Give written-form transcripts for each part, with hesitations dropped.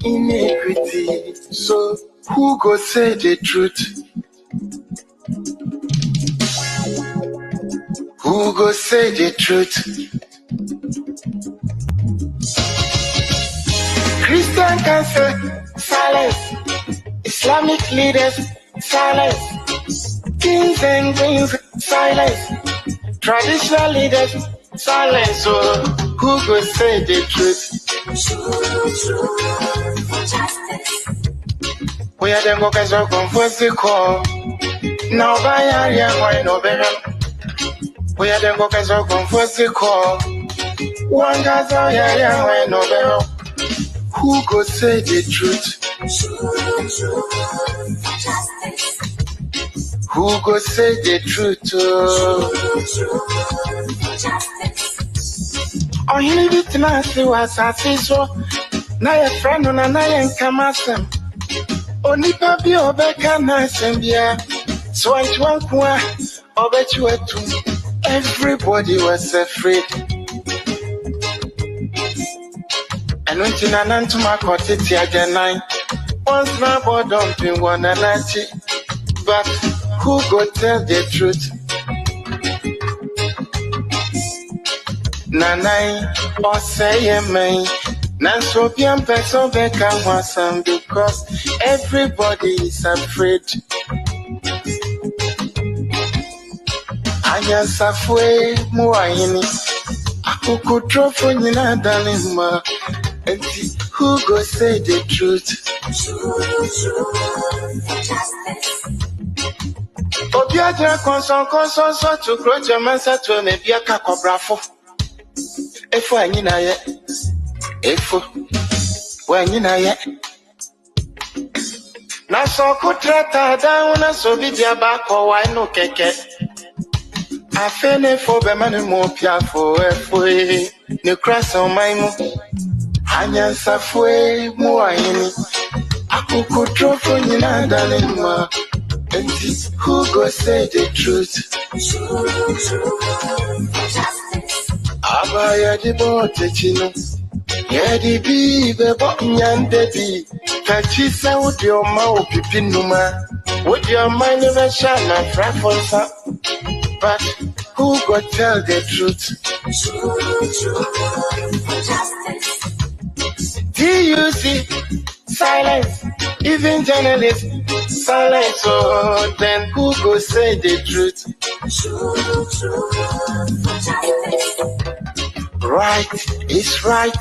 iniquity. So who go say the truth? Who go say the truth? Christian cancer, silence. Islamic leaders, silence. Kings and queens, silence. Traditional leaders, silence. So who go say the truth? We are the workers of comfort call. Now by area, why no better? We are the workers of comfort call. One guy's out here, why no better? Who go say the truth? Who go say the truth? Oh, you need it now, see what I see so. Now your friend on another come asem. Only papi obeka na sembia. So I want one obet you too. Everybody was afraid. And when you nan to my cottage again, once my boy dumping one and but who go tell the truth? Nanai or say me. Nansopian person become wasam because everybody is afraid. Aya safwe muayini. Akuku trofo nina dalima. Who go say the truth? Obiaja konson so to grow Jamansa to me be a cacobrafo. Efo anyina ye. Efo. When you know yet. Na so kutrata down so be dia back or why no keke. I feel for the man more piafo efo. No cross on my mo. Anya safwe muayini. Akuku trofo nina dalima. Who go say the truth? Abaya di bote chino. Yedi bi bebo nyande bi. Kachisa with your mouth pipinuma. With your mind never shine and frafonsa. But who go tell the truth? TUC, silence. Even journalists, silence. Oh, then who go say the truth? Right is right.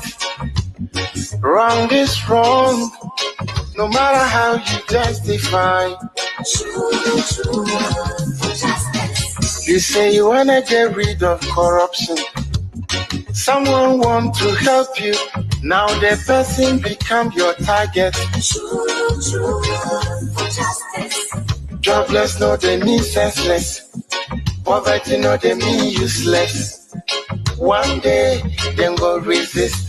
Wrong is wrong. No matter how you justify. You say you wanna get rid of corruption. Someone want to help you. Now the person become your target. Jobless, no they mean senseless. Poverty, no they mean useless. One day, them go resist.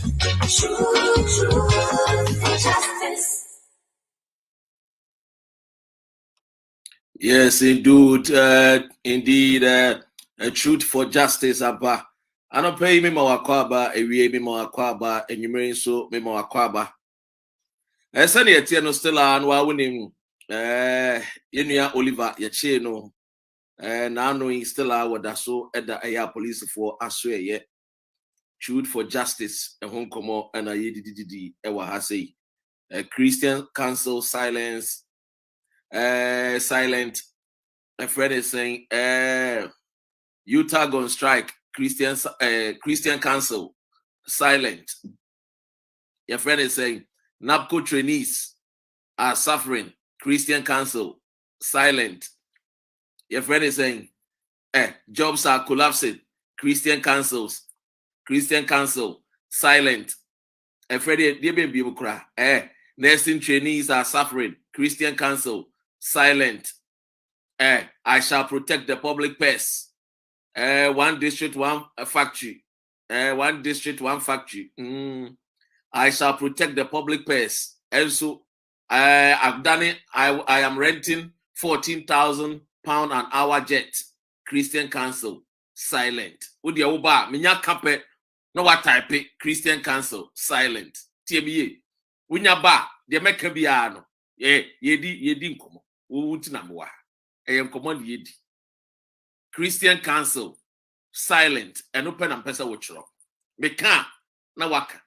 Yes, indeed, a truth for justice, Abba. I don't pay me more aquaba, a we me more aquaba, and you mean so me more aquaba. I said, yet, no still on while winning, Inia Oliver, Yachino, and now knowing still what that's so at the air police for I swear yet. Truth for justice, a home come and a yedidi, ewa hase. A Christian council silence, silent. A friend is saying, Utah gonna strike. Christian Council silent. Your friend is saying NAPCO trainees are suffering. Christian Council silent. Your friend is saying jobs are collapsing. Christian Council silent. A friend nursing trainees are suffering. Christian Council silent. I shall protect the public purse. One district, one factory. One district, one factory. I shall protect the public purse. And so I've done it. I am renting £14,000 an hour jet. Christian Council silent. Would you minya kape no what type Christian Council silent. TBA. Unyaba, the Mekabiano, yedi nkomo, Utinamwa, nkomo yedi. Christian Council, silent, and open and pesa wotro. Meka, na waka.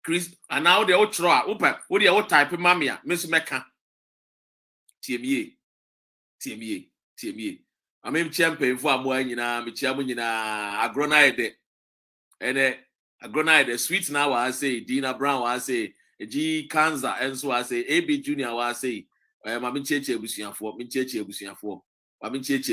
Chris, and now the wotro, open, what the old type of mamia, Miss Meka. TME. I mean, champion for Moyina, Michamunina, Agronide, and Agronide, sweet now, I say, Dina Brown, I say, G. Kanza, and so I say, AB Junior, I say, Mamin Cheche Busian for, Mamin Cheche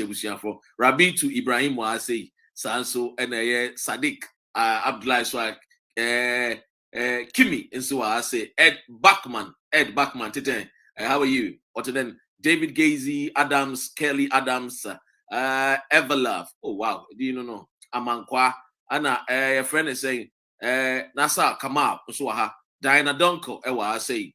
Busian for, Rabbi to Ibrahim, I say, Sanso, and Sadiq, Abdullah Swag, Kimi, and so I say, Ed Bachman, Tete, how are you? What then? David Gazy, Adams, Kelly Adams, Everlove. Oh wow, do you know? Amankwa. Anna, a friend is saying, Nasa Kamal, so Diana Donko, I say,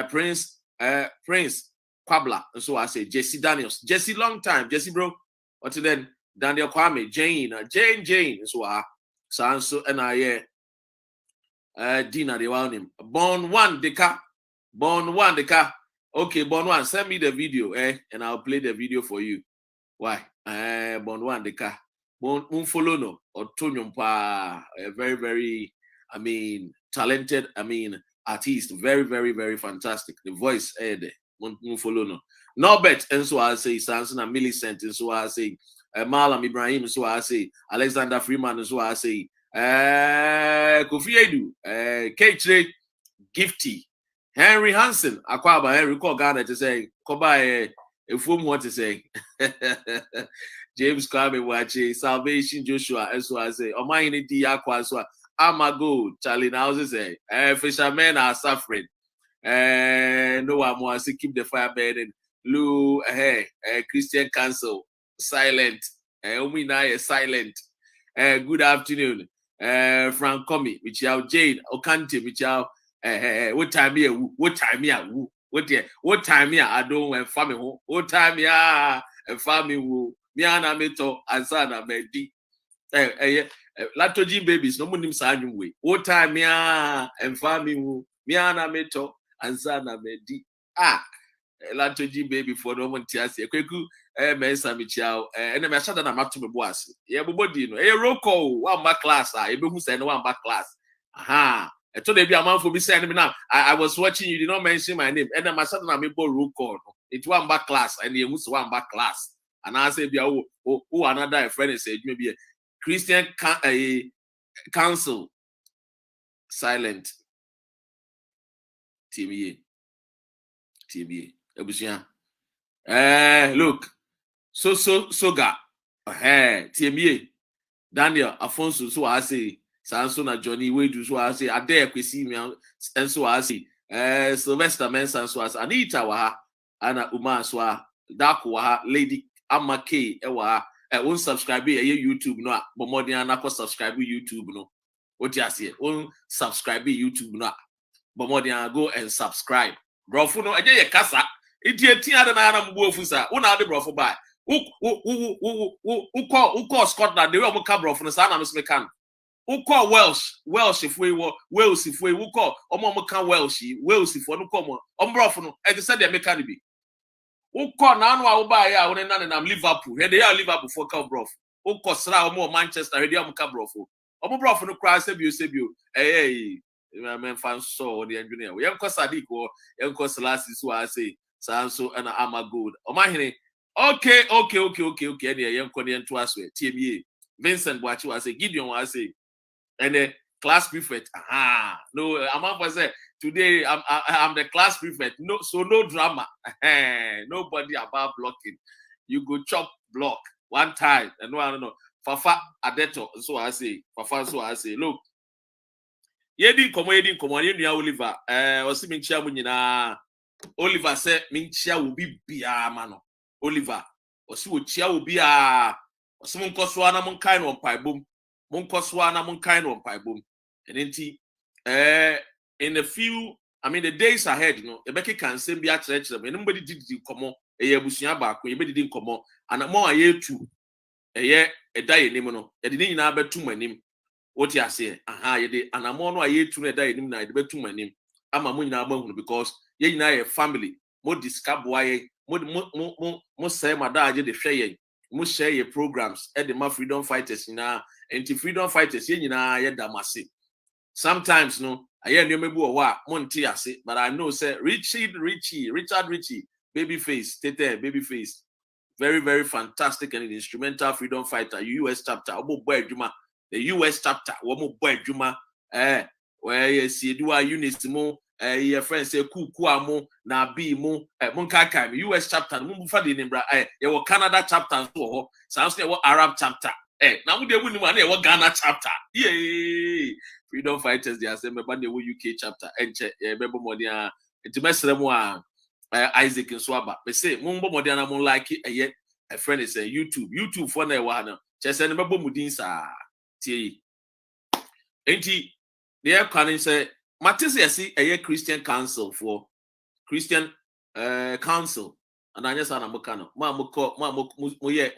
Prince Quabla, so I say, Jesse Daniels, Jesse long time, Jesse bro. What then? Daniel Kwame, Jane, so Sanso and Dina, they want him. Born one deka. Okay, Born One, send me the video, and I'll play the video for you. Why? Born One, the car. Born follow no or Tonyumpa, a very, very, talented, artist, very, very, very fantastic. The voice, Born follow no. Norbert, and so I say, Sanson and Millicent, and so I say, Malam Ibrahim, and so I say, Alexander Freeman, and so I say, Kofi Edu, Kate Gifty. Henry Hansen, Akwaba Henry call Ghana to say, Koba a fool what to say. James Kwame Wache, Salvation Joshua, and so I say, O my in the Aqua, so I'm a good Charlie now say, fishermen are suffering. No one wants to keep the fire burning. Lou, Christian Council, silent. Umina is silent. Good afternoon. Frank Comey, which you Jane, Okante, which you what time here? What time here? I don't want family. What time here? And family who Miana Meto and Sana Medi. Latoji babies, no one names way. What time here? And family who Miana Meto and Sana Medi. Latoji baby for no one tiasi. Kweku, Mesa Michao, and I'm sure that I'm up to my boss. Yeah, but you know, Roko, one back class. I be who said one back class. Aha. I told you a man for me saying me now. I was watching you, did not mention my name. And then I said I'm able roll call. It's one back class, and you must one back class. And I said, oh, another friend said maybe a Christian council silent. TBA. Look. Soga. TBA. Daniel Afonso, so I say. Sansona Johnny Wade, so I say, I dare see me, and so I say, Sylvester Mensa, so as Anita Waha, Anna Uma Swa, Dakwa, Lady Amma K, Ewa, won't subscribe to YouTube, no, but more than I subscribe to YouTube, no. What you say, won't subscribe to YouTube, no, but more than go and subscribe. Brofuno, I get a casa, it's a tea than I am Wolfusa, one other brofo by. Who call Scotland, they will come from the Sana Miss McCann. Who call Welsh if we were Wales if we will call Omoka Welsh, Wales if one come on Brofono, and they said they make can be. Who call now I will buy out and I'm Liverpool, and they are Liverpool for Cabrof. Who call Sra more Manchester, they are Cabrofo. Brofono cries, Sebu, hey, man, fan saw the engineer. We have Sadiq or Uncle Selassie, so I say, Sanso and I'm good. Oh, my okay, and young Korean to us, TMA. Vincent, what you say, Gideon, I say. And the class prefect. No, I'm up for say today. I'm the class prefect. No, so no drama. Nobody about blocking. You go chop block one time, and no, I don't know. Fafa Adeto. So I say, Fafa. So I say, look. Yedi komo. Yedi Oliver. Osi minchia munyina. Oliver said minchia will be bia mano. Oliver. Osi uchia will be a. Osi munkoswana munkain on pai boom. Munkoswana munkain on pai boom. And then in a few, the days ahead, the Becky can send be at church. Nobody did come on. A year bushia back when you didn't come on. And more a year too. A year a day name no. A didn't number 2 my name. What you say? Ye did. And I'm on a year to a day name. I bet 2 my name. ama mo nyina mahunu because ye nyina ye family mo discuss boy mo say madaje de hwe ye mo share your programs at the ma freedom fighters nyina anti freedom fighters ye nyina ye damase sometimes no I hear name bi wo a mo nte ase but I know say Richard Richie babyface tete babyface very, very fantastic and instrumental freedom fighter, US chapter. The US chapter, where you see, do I units mo, your friends say, Kuamo, na be mo, Monkaka, US chapter, Mumfadi Nimbra, your Canada chapter, sounds like what Arab chapter. Now they wouldn't want what Ghana chapter. Yay! Freedom fighters, they are saying, but the UK chapter, and remember Monia, it's mess them one. Isaac and Swaba. They say, Mumbo Modena mon like it, a friend is a YouTube for na one. Just send Mabo Mudinsa. T. Ain't he? They are calling say, Matisse, see a Christian council for Christian council. And I just an Amokano.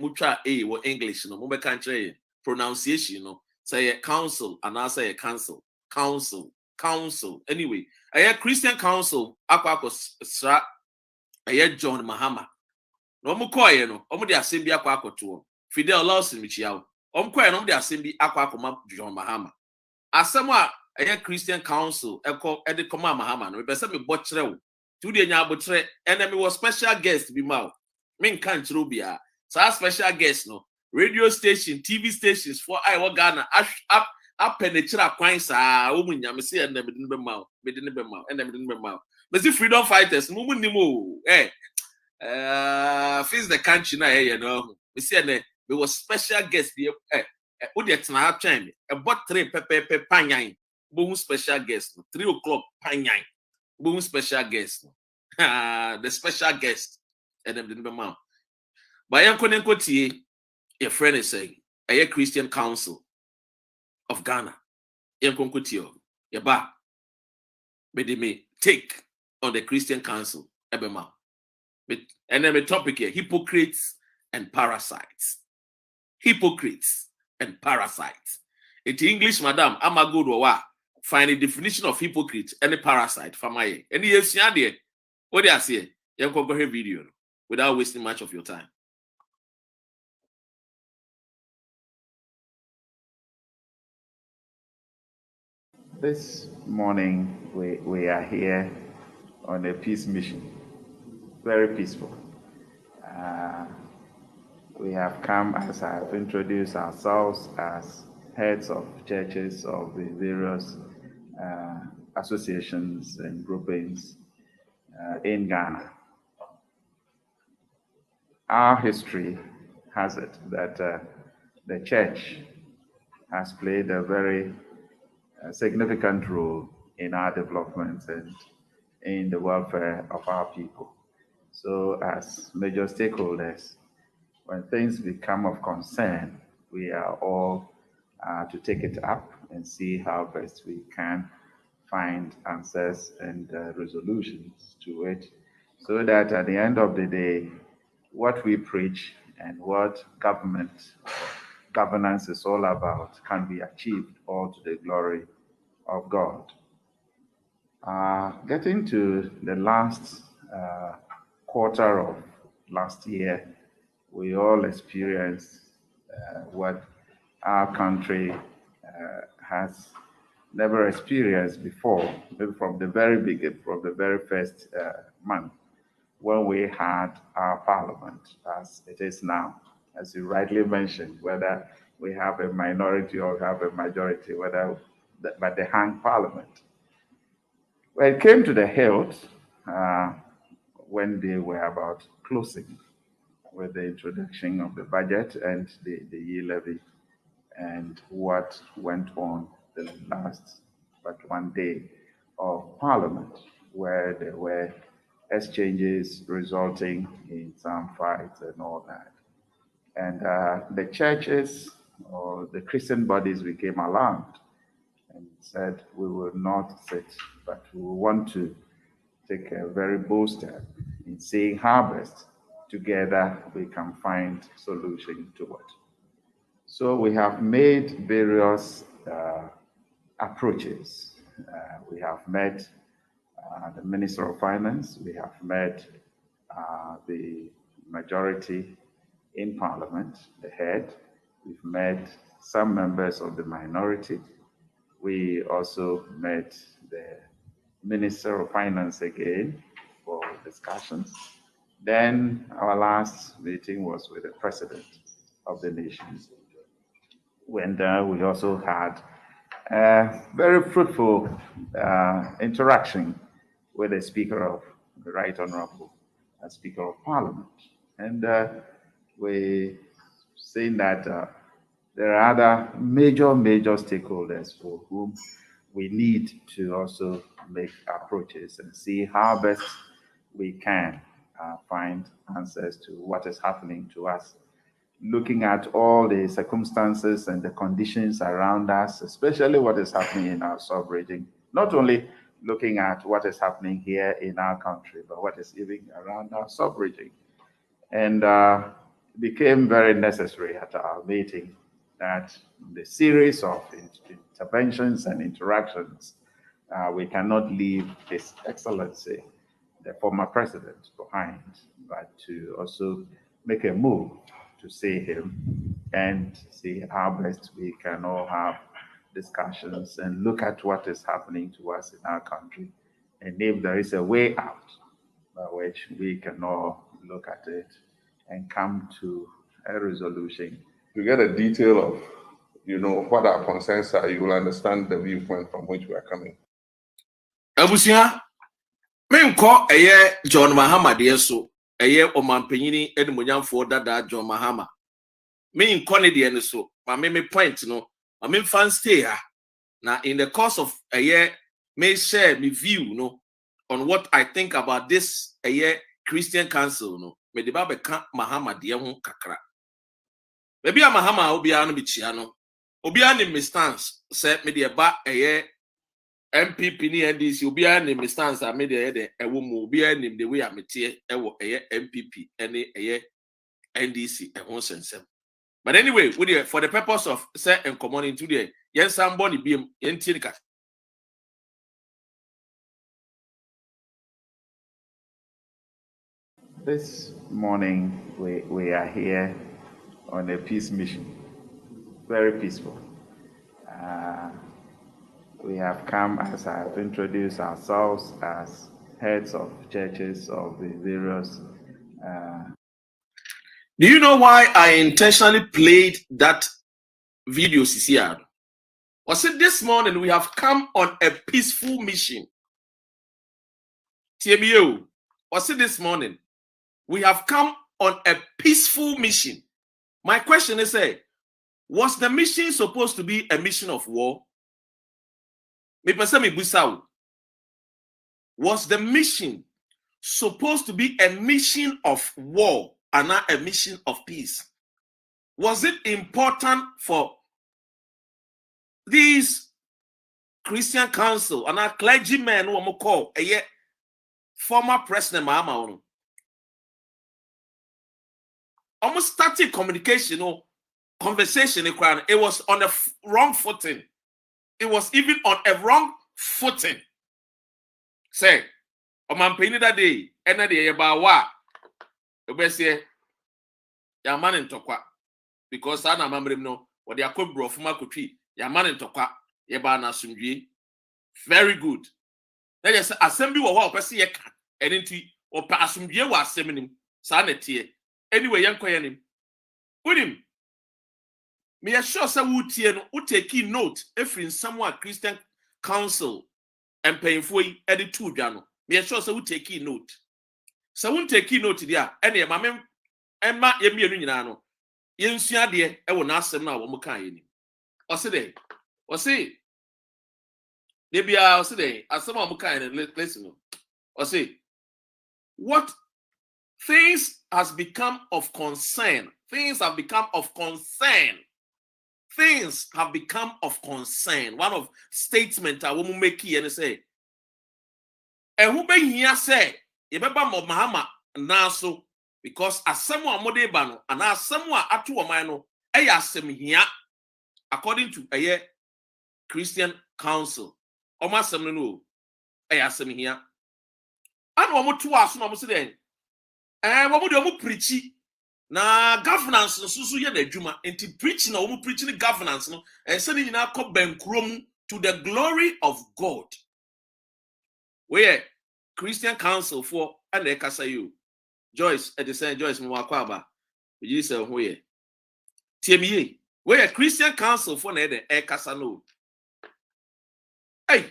Mucha A or English, no, Mumba country pronunciation, no, say a council, and I say a council. Anyway, a Christian council, Aquacos. John Mahama. No mo koye no, omo de asem bi akwa akoto. Fidel Lawson michia. Omo koye no omo de asem bi akwa akoma John Mahama. Asem a Christian Council e de koma Mahama no. Me pese me bo kire wo. Tu de nya abotre ene me was special guest bi ma. Me nkan kire bia. Sa special guest no. Radio station, TV stations for I wa Ghana up penetrate kwan sa wo munya me se ene me de be ma. Me de ne be ma. Ene me de ne be ma. Me see freedom fighters no mu nimo. Face the country now, you know. We see there was special guest here. Who the na time? About 3 pepe panyan. Boom special guest. 3 o'clock panyan. Boom special guest. The special guest. And them didn't be mouth. But I am your friend is saying a Christian Council of Ghana. Your ba. But they may take on the Christian Council. Ebema. And then the topic here, hypocrites and parasites. Hypocrites and parasites. In English, madam, I'm a good one. Find a definition of hypocrite and a parasite for my. And yes, what do I say? You can go ahead video without wasting much of your time. This morning, we are here on a peace mission, very peaceful. We have come, as I have introduced ourselves, as heads of churches of the various associations and groupings in Ghana. Our history has it that the church has played a very significant role in our development and in the welfare of our people. So as major stakeholders, when things become of concern, we are all to take it up and see how best we can find answers and resolutions to it, so that at the end of the day, what we preach and what governance is all about can be achieved, all to the glory of God. Getting to the last quarter of last year, we all experienced what our country has never experienced before, maybe from the very beginning, from the very first month, when we had our parliament, as it is now. As you rightly mentioned, whether we have a minority or have a majority, but the hang parliament. When it came to the hilt, when they were about closing with the introduction of the budget and the year levy, and what went on the last but one day of Parliament, where there were exchanges resulting in some fights and all that. And the churches or the Christian bodies became alarmed and said, we will not sit, but we want to take a very bold step in seeing how best together we can find solution to it. So we have made various approaches. We have met the Minister of Finance. We have met the majority in Parliament, the head. We've met some members of the minority. We also met the Minister of Finance again for discussions. Then our last meeting was with the President of the nation. When we also had a very fruitful interaction with the Speaker of the Right Honorable Speaker of Parliament. And we seen that there are other major stakeholders for whom we need to also make approaches and see how best we can find answers to what is happening to us. Looking at all the circumstances and the conditions around us, especially what is happening in our sub-region, not only looking at what is happening here in our country, but what is even around our sub-region. And it became very necessary at our meeting that the series of interventions and interactions, we cannot leave His Excellency, the former president, behind, but to also make a move to see him and see how best we can all have discussions and look at what is happening to us in our country, and if there is a way out by which we can all look at it and come to a resolution. To get a detail of, what our concerns are, you will understand the viewpoint from which we are coming. Abusia, me nko eye John Mahama de so, eye omanpenyini edumunyamfo dada John Mahama. Me nko ne de ne so, ma me point no, ma me fan stay ha. Now in the course of a year, may share my view on what I think about this Christian Council me de babe kan Mahama de ho kakra. Maybe a Mahama obia no bichiano. Obia ni me stance say me de ba MPP ni NDC obia ni me stance a me de ewo mu obia ni the way ametie ewo MPP ene NDC e ho sensem. But anyway, for the purpose of say and common today, yes, somebody be yentika. This morning we are here on a peace mission, very peaceful. We have come, as I have introduced ourselves, as heads of churches of the various. Do you know why I intentionally played that video, CCR? Was it this morning we have come on a peaceful mission? TBO, was it this morning? We have come on a peaceful mission. My question is, was the mission supposed to be a mission of war? Was the mission supposed to be a mission of war and not a mission of peace? Was it important for these Christian Council and our clergymen who are called a former president Mahama almost started communication or conversation? It was on a wrong footing. It was even on a wrong footing. Say, man penny that day, and that day about what? The best say, your man in Tokwa, because I remember him no, what they are called bro from Makutri, your man in Tokwa, Yabana Sumji. Very good. Then you say, assembly or what, person, and into or Pasumji was seminim, sanity. Anyway, young Koyanim. With him. Me assure some would take note if in someone Christian Council and paying for edit two jano. Me assure some would take note. So won't take note there. Any mamma Emma Yemiano. Yensia dear, I will ask them now what kind. Or say, or say, they be our say, as some of kind and listen. Or say, what things has become of concern. Things have become of concern. Things have become of concern. One of statement I will make here and say, and who be here say, Yebeba Mahama Naso, because as someone modebano and as someone atu amano, ayasem here, according to a Christian Council. Oma semno, ayasem here, and one more 2 hours no say den one more dey preach na governance no so ye na adwuma enti preaching na one preaching governance no say ni na ko bankrom to the glory of God. Where Christian Council for and the kasa you Joyce at the same Joyce mo akwa aba you say ho ye tiemiye where Christian Council for na the kasa no hey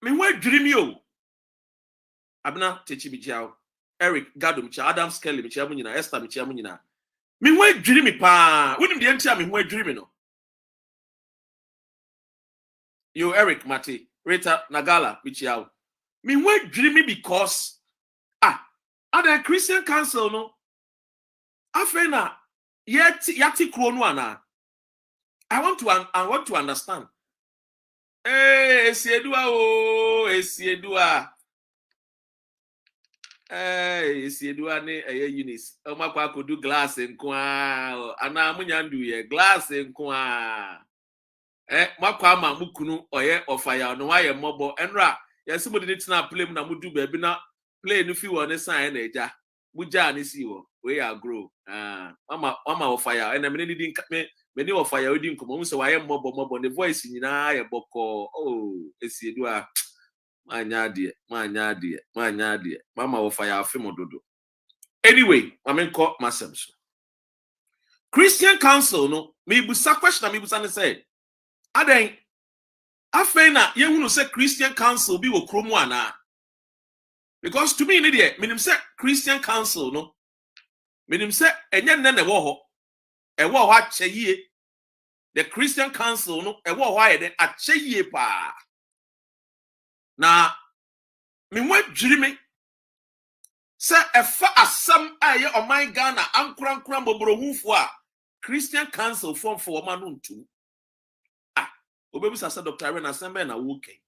me wa dwiri mi o abna techi bi jiao Eric Gado mi cha Adam Skelly mi cha mo nyina Esther mi cha mo nyina me wa dwiri mi pa wonim de ntia me ho dwiri mi no you Eric Mate Rita Nagala mi chiao me wa dwiri mi because the Christian Council no afena yati kro no ana I want to understand esiedua esiedua ne Eunice omakwa akodu glass nko ana munyandu ye glass nko makwa ama mukunu oye ofaya no waye mobo enra yesibo de tina play na mudu ba bi na play no fi won sign na eja buja ni si wo we are grow mama ofaya and me need me ni ofaya odi nkomo so waye mobo the voice nyina ye boko esiedu manya de mama ofaya afemo dodo anyway mamenko masem so Christian Council no me busa question me busa ne say aden afena ye hunu say Christian Council bi wo kromu ana. Because to me, meaning say Christian Council, no, meaning say enye nene wo acheye. The Christian Council, no, wo de acheye pa. Na me wa dwiri me say efa asam aye o my Ghana ankran bobrohufo a Christian Council form for man no ntu. Obebi sa Dr. Aaron Asembe na woke.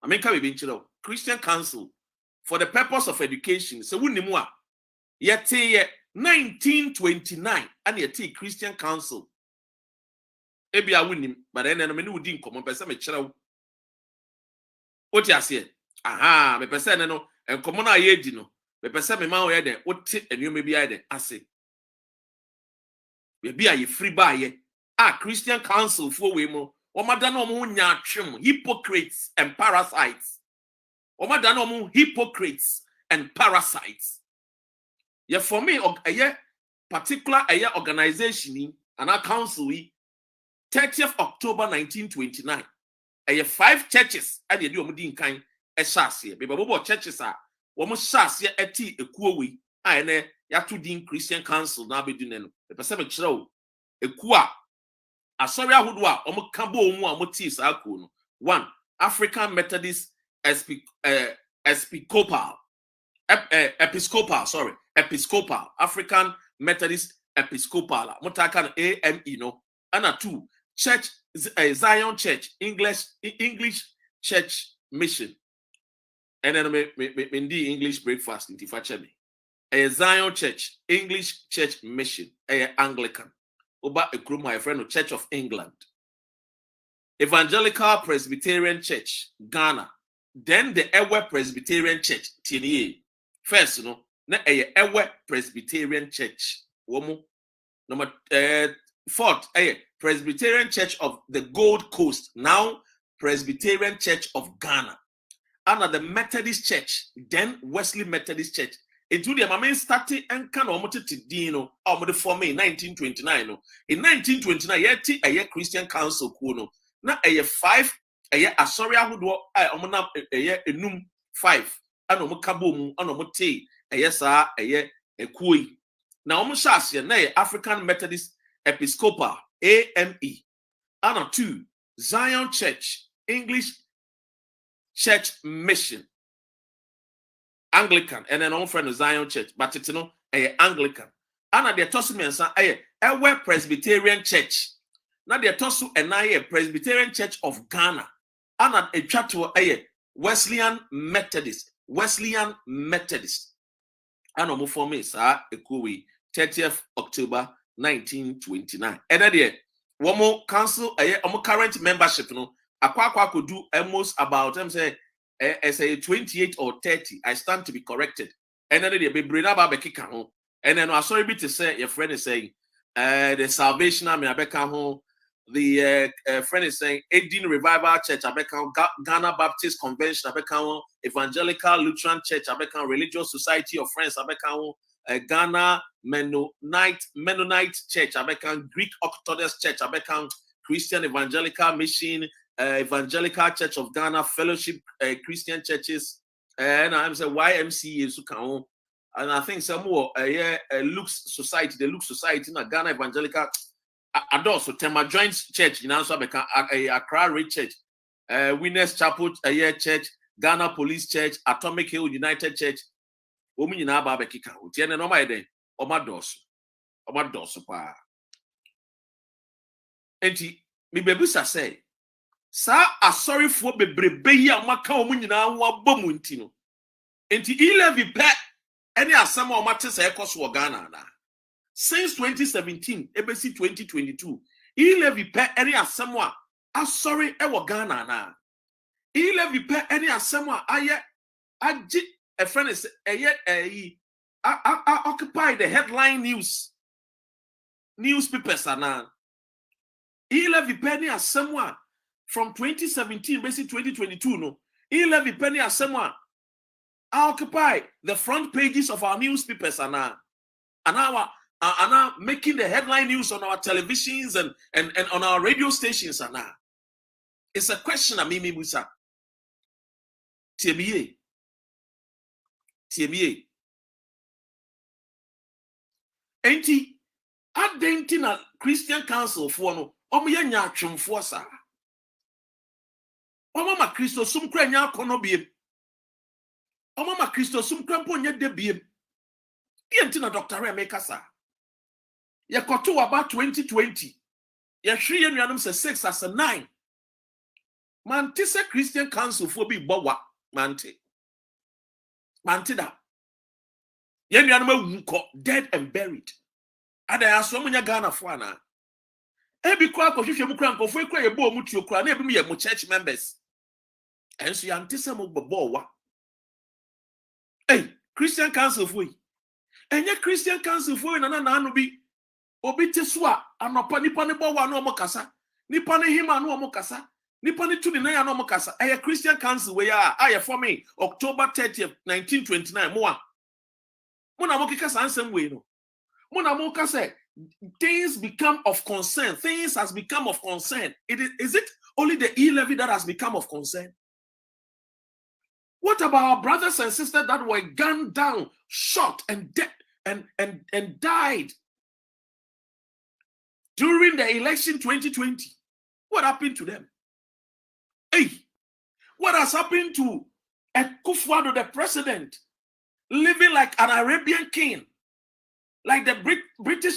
I mean, can be Christian Council for the purpose of education. So we nimu a yete 1929 and yete Christian Council. Ebi a winim, but then me no di nkomo pese me kire wo. Oti ase. Aha, me pese no nkomo na ye di no. Me pese me ma wo ye den, oti enyo bi aye den ase. Be bia ye free ba ye. Christian Council for we mo. Hypocrites and parasites. Hypocrites and parasites. Yeah, for me, a particular organization and our council 30th October 1929. 5 churches at the Diomudin kind a shassia. Baby churches are almost shassia at tea a kuwi. I ne yatu din Christian Council now be doing the Pacific show a kwa. Asori ahudwa omo kabo omu amoti saako no 1 African Methodist Episcopal African Methodist Episcopal mutaka no AME no ana 2 Church Zion Church English Church Mission and then me English breakfast in tifache me Zion Church English Church Mission Anglican Oba ekrum my friend of Church of England, Evangelical Presbyterian Church, Ghana, then the Ewe Presbyterian Church, TNA. First, na Ewe Presbyterian Church. Womo. Number 4th, Presbyterian Church of the Gold Coast, now Presbyterian Church of Ghana. And the Methodist Church, then Wesley Methodist Church. Into the main started and can almost dino or the form in 1929. In 1929, yet a Christian Council kuno. Na a 5 a asoria who do a num 5 and omukabum and omote a yes a kui. Now omushas na African Methodist Episcopal AME. And 2 Zion Church English Church Mission. Anglican and then on friend of Zion Church, but it's Anglican. And the Tossimians Ewe Presbyterian Church. Now the Tossu and Presbyterian Church of Ghana. And a chapter Wesleyan Methodist. And omo for me, sir, Ekui 30th October 1929. And then one more council, current membership, akwa could do almost about them say say 28 or 30. I stand to be corrected. And then they be bring about Bekika home. And then I sorry be to say your friend is saying the Salvation Army Abeka home. The friend is saying 18 Revival Church Abeka, Ghana Baptist Convention Abeka, Evangelical Lutheran Church Abeka, Religious Society of Friends Abeka, Ghana Mennonite Church Abeka, Greek Orthodox Church Abeka, Christian Evangelical Mission, Evangelical Church of Ghana, Fellowship Christian Churches, and I'm saying YMCA Sukao, and I think some more Luke's Society, the Luke Society in Ghana Evangelical. Also, Tema Joint Church in Answer Accra Red Church, Winners Chapel Church, Ghana Police Church, Atomic Hill United Church, Women in Ababekika, Tiana no my day, Omados, pa. Enti, mi bebusa say, Sa a sorry for bebrebe ya maka omunyina wa bomuntino. Enti 11 pe, any asama o mate say ekoso Ghana na. Since 2017, ebesi 2022, 11 pe any asemwa sorry e Ghana na. 11 pe any asemwa aye aji a friend is occupy the headline newspapers na. 11 pe any asemwa from 2017 basi 2022 no. 11 pe any asemwa occupy the front pages of our newspapers na. And now making the headline news on our televisions and on our radio stations and now. It's a question of Mimi Musa. TBA. Enti, adenti na Christian Council for no, omuye nya twemfo sa. Omama Christo sum kra nya kono biem. Omama Christo sum kra mpo nya de biem. Enti na Dr. Emeka sa. Ye koto about 2020. Ye hwe ye nuanom se 6 as a 9. Mante se Christian Council for bi bowa mante da. Ye nuanom awuko dead and buried. Ada aso munya Ghana fo ana. Ebi kwa hwehwe mu kra nkofo ekra ye bo mu tuo kra na ebi mu ye mu church members. Enso ya ante se mu bowa. Hey, Christian Council for yi. Enye Christian Council for na anu bi obi tesua anopa nipa ne bo wa no omokasa nipa ne hima no omokasa nipa ne tuni na ya no omokasa eye Christian Council we ya aye for me October 30th 1929 mo na mo kika sansem we no mo na mo ka say things become of concern, things has become of concern. Is it only the E-levy that has become of concern? What about our brothers and sisters that were gunned down, shot and dead and died during the election 2020? What happened to them? Hey, what has happened to Akufo-Addo, the president, living like an Arabian king, like the British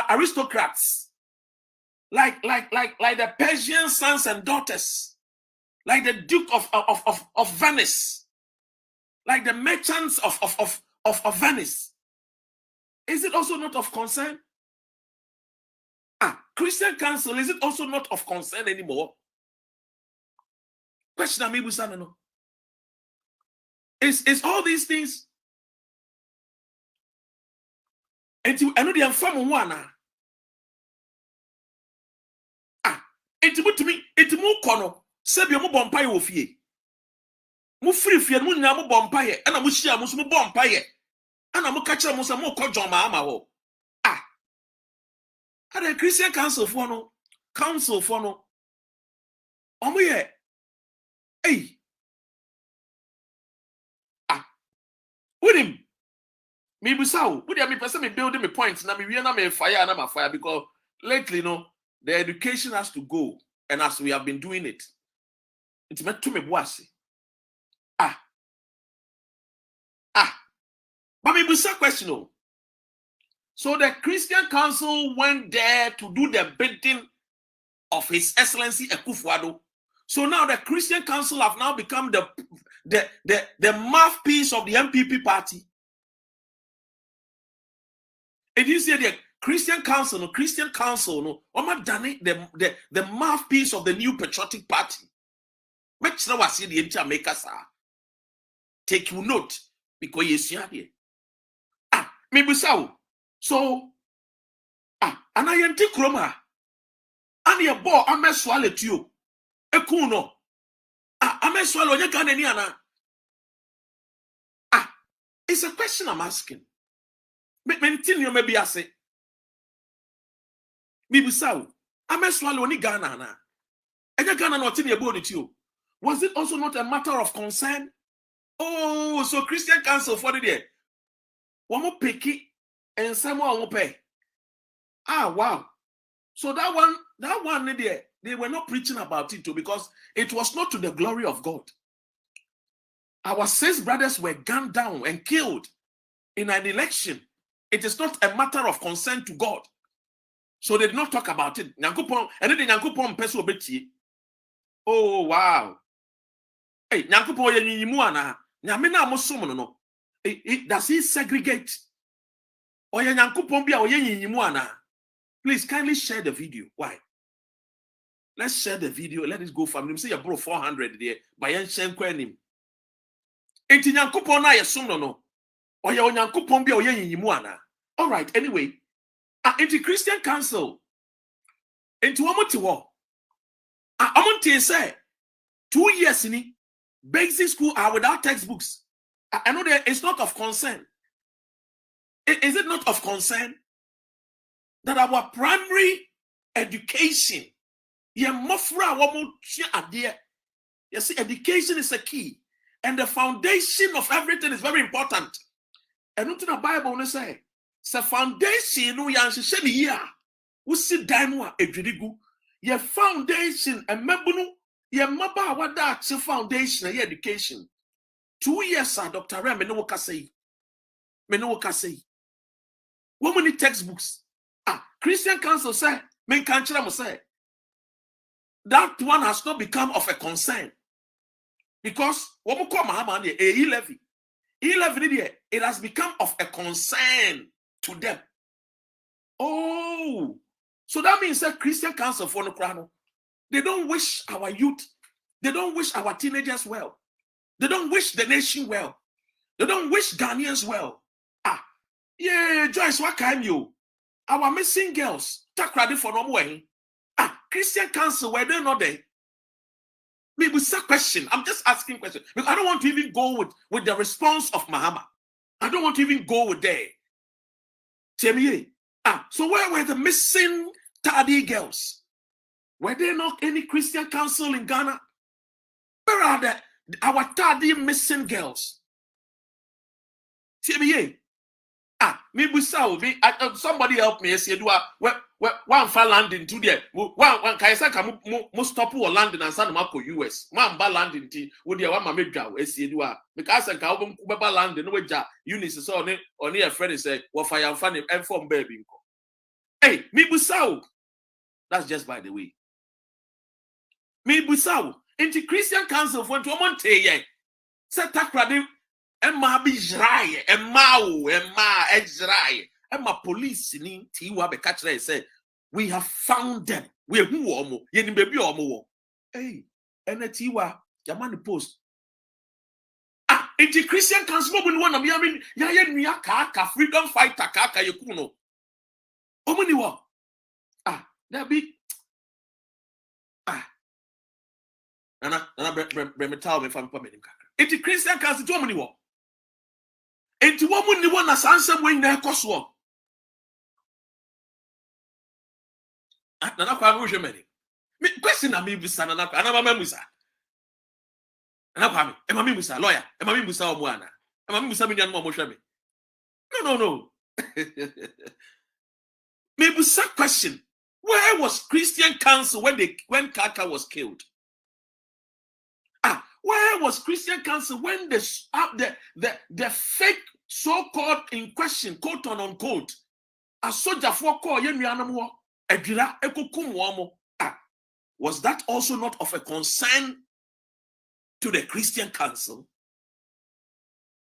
aristocrats, like the Persian sons and daughters, like the Duke of Venice, like the merchants of Venice? Is it also not of concern? Christian Council, is it also not of concern anymore? Question I maybe no. Is all these things? And I know the inform one. It to me, it mo kono. Sebi mo bompaye wo fie. Mo free fie mo nya mo bompaye. E na mo hia mo so mo bompaye. And I'm catching most of more conjure my armor. Had a Christian council for no yeah. Hey, with him. Maybe so. Would you person me building me points? Now me na fire because lately, the education has to go, and as we have been doing it, it's meant to me bossy. But maybe it's a question. So the Christian Council went there to do the bidding of His Excellency Akufo-Addo. So now the Christian Council have now become the mouthpiece of the MPP party. And you see the Christian Council, the mouthpiece of the new patriotic party. Make sure I see the entire maker, sir. Take you note because you see here. Maybe so. So, and I am Tikroma. And your boy, I may swallow to you. A kuno. I may swallow your gun and it's a question I'm asking. Maintain maybe I say. Maybe so. I may swallow any Ghana. And your Ghana not in your body to you. Was it also not a matter of concern? Oh, so Christian Council for the day. One more picky and someone will pay. Wow. So that one there, they were not preaching about it too, because it was not to the glory of God. Our 6 brothers were gunned down and killed in an election. It is not a matter of concern to God. So they did not talk about it. Oh, wow. Hey, does he segregate? Please kindly share the video. Why? Let's share the video. Let it go from him. Say you bro 400 there. By him. Enti nyankopon na yesum no. Oya onyankopon bia oye yinyimu ana. All right, anyway. Enti Christian Council. Enti womuti wo. Omunti say 2 years ni basic school are without textbooks. I know that it's not of concern. Is it not of concern that our primary education, you see, education is a key, and the foundation of everything is very important. And not in the Bible, they say, the foundation, no, we see Daimwa Edrigu, your foundation, and Mabunu, your Maba, what that's a foundation, your education. 2 years, sir, Dr. Ram, Menoka say. What many textbooks? Christian Council say, men can't say that one has not become of a concern, because what we call Mahaman E11, it has become of a concern to them. Oh, so that means that Christian Council for no, they don't wish our youth, they don't wish our teenagers well, they don't wish the nation well, they don't wish Ghanaians well. Yeah, Joyce, what can you? Our missing girls, tak ready for no way. Christian Council, were they not there? Maybe it's a question. I'm just asking question. Because I don't want to even go with the response of Mahama. I don't want to even go with there. Tell me, so where were the missing tardy girls? Were there not any Christian Council in Ghana? Where are our tardy missing girls? Tell me, maybe so. Somebody help me. Say, do one for landing to there. One kaisa can stop or landing and San Marco US. Man, ba landing tea. Would you want my major? Say, do because I can't go landing. No way, Eunice is on a friend say, what fire and funny and from baby. Hey, maybe so. That's just by the way. Maybe so. Into Christian Council for 2 months. Set takradi. Emma be Israel, Emma Israel, Emma police ni Tiwa be catch there say we have found them. We who omo ye baby omo. Hey, and Tiwa Yaman post. It's Christian Council no one am yamin ya nua ka freedom fighter ka yekuno. Omo ni wo. There be Nana me tell me fam pam. It's Christian Council to omo ni wo. Enti woman ni one asansem we nyina ekoso. Nana kwa no hwe mani. Me question na me bisa nana kwa na mama musa. Nana kwa me, e mama musa lawyer, e mama musa omo ana. E mama musa me nyan mo hwe me. No. Me bisa question. Where was Christian Council when Kaka was killed? Where was Christian Council when the fake so-called in question, quote unquote, a soldier for call yenuanamo edira ekokum womo? Was that also not of a concern to the Christian Council?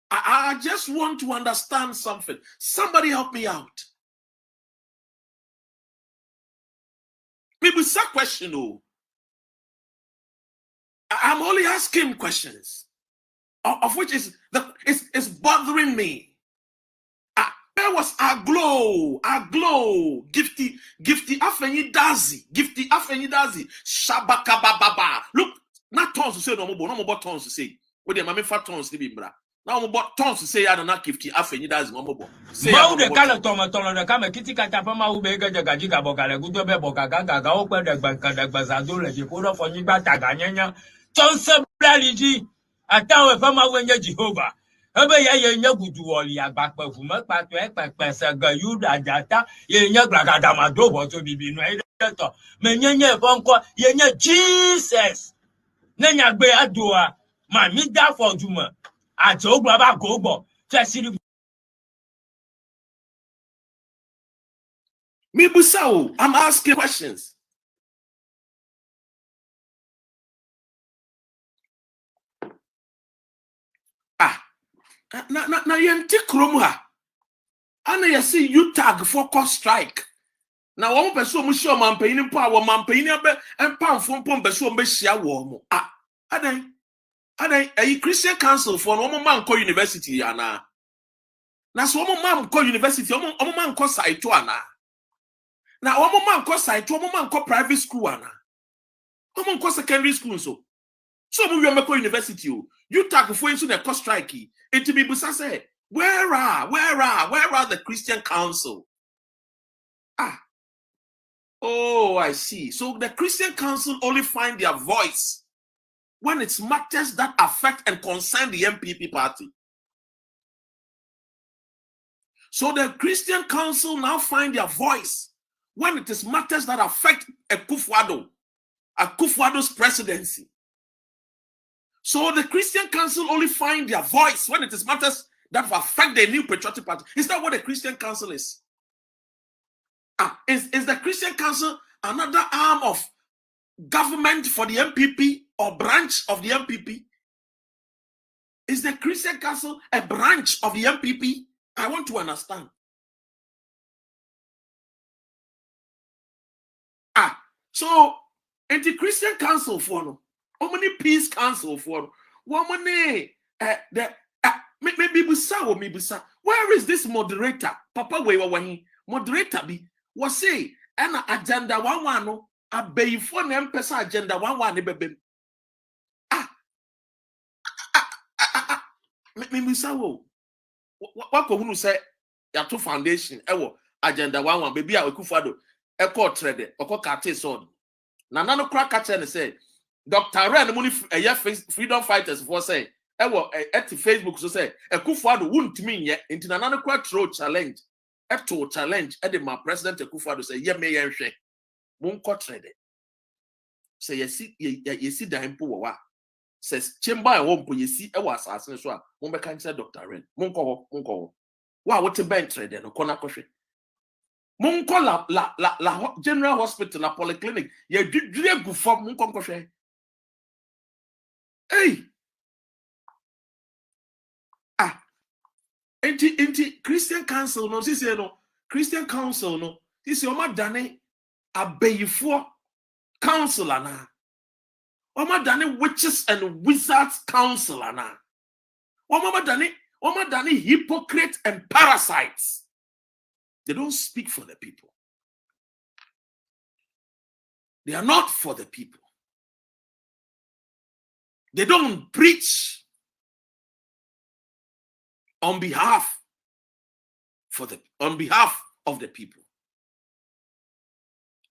I just want to understand something. Somebody help me out. Maybe it's a question. I'm only asking questions, of which is bothering me. There was a glow, gifty, afeni dazi, shabakababa. Look, not tons to say no more tons to say. What the mammy fat tons to be bra. Now more tons to say I don't know gifty, afeni dazi, no more. Say Mau de kala tomato na kama kiti kata pa mau bega jaga jika bokale gudo be bokaga gaga okwe de gbazado le jikodo fonyi ba taganyanya. Tonse blaliji atawe pa mau wenye Jehovah. Ebe ye nye gudu woli agbakpe fume pato ekpe sega yuda jata ye nye glagada madobo to bibi no eto me nye bonko ye nye Jesus nenya gbe adoa ma mi da for juma ati ogba ba gogbo fesiri Mibusao, I'm asking questions. Na yenti kromha. Ana yasi you tag focus strike. Na one person mo show man payin po a man payin be empamfo pom be so be hia wo mo. Adan a Christian council for no man ko university ana. Na so mo man ko university o man ko site ana. Na o man ko site o man ko private school ana. O man ko secondary school so. So we are making university. You tag for into the cost strike. It to be busa say, where are the Christian council? Oh, I see. So the Christian council only find their voice when it's matters that affect and concern the MPP party. So the Christian council now find their voice when it is matters that affect Akufo-Addo's presidency. So the Christian council only find their voice when it is matters that affect the new patriotic party. Is that what the Christian council is? Is the Christian council another arm of government for the MPP or branch of the MPP? Is the Christian council a branch of the MPP? I want to understand. So in the Christian council for no. How many peace council for one many maybe Busa? Where is this moderator? Papa we moderator be was say and agenda one no a bay for them person agenda one bebe. Me Busa what who say ya to foundation agenda one baby a Akufo-Addo e trade oko kate sword na nano crack catcher and say Dr. Ren money freedom fighters for say at Facebook so say Akufo-Addo wouldn't mean yet into another throw challenge challenge my president Akufo-Addo say ye may share won't trade say you see the impo wa says chamber I won't put you see I was asking so won't be cancer Dr. Ren munko wow what a bench trade no corner coffee munko la general hospital la polyclinic ye dudre gu form munko coffee. Hey, Enti Christian council no, this no Christian council no, this your madane abeyifo council ana. Oma dane witches and wizards council ana. Oma dane hypocrites and parasites. They don't speak for the people. They are not for the people. They don't preach on behalf of the people.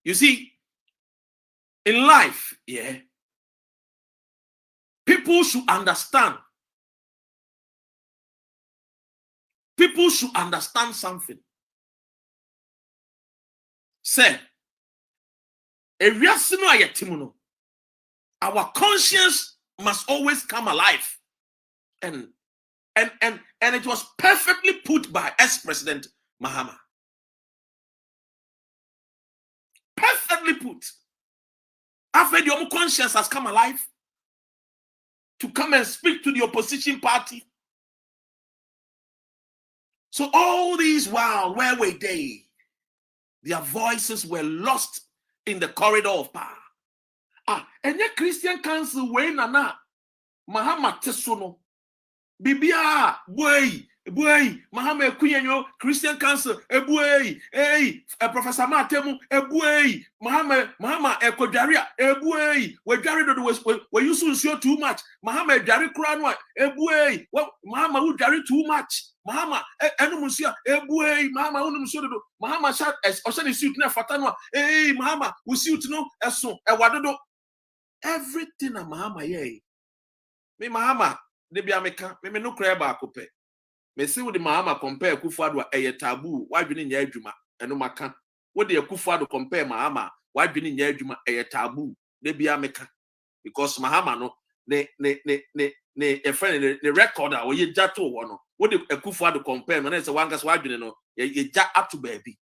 You see, in life, people should understand. People should understand something. Say, our conscience must always come alive. And it was perfectly put by ex-President Mahama. Perfectly put. After the conscience has come alive to come and speak to the opposition party. So all these while, where were they? Their voices were lost in the corridor of power. any Christian council way nana Mahama Tesono Bibia boy Mahama Kuyenyo Christian council boy Professor Matemu boy Mahama Ekojaria boy we Jared we use to too much Mahama Jari Kranwa boy Mahama who Jari too much Mahama Enusia boy Mahama Unum Mahama shat as Ocean suit na Fatanwa Mahama we suit no eso Ewadodo everything a Mahama ye me Mahama de bia meka me no kra ba akopɛ me se wo de Mahama compare Kufuado a taboo wadwene nya adwuma eno maka wo de Kufuado compare Mahama wadwene nya adwuma taboo de bia meka because Mahama no a friend the record a wo ye jato wo no wo de Kufuado compare no na se wangas wadwene no ye ja up to baby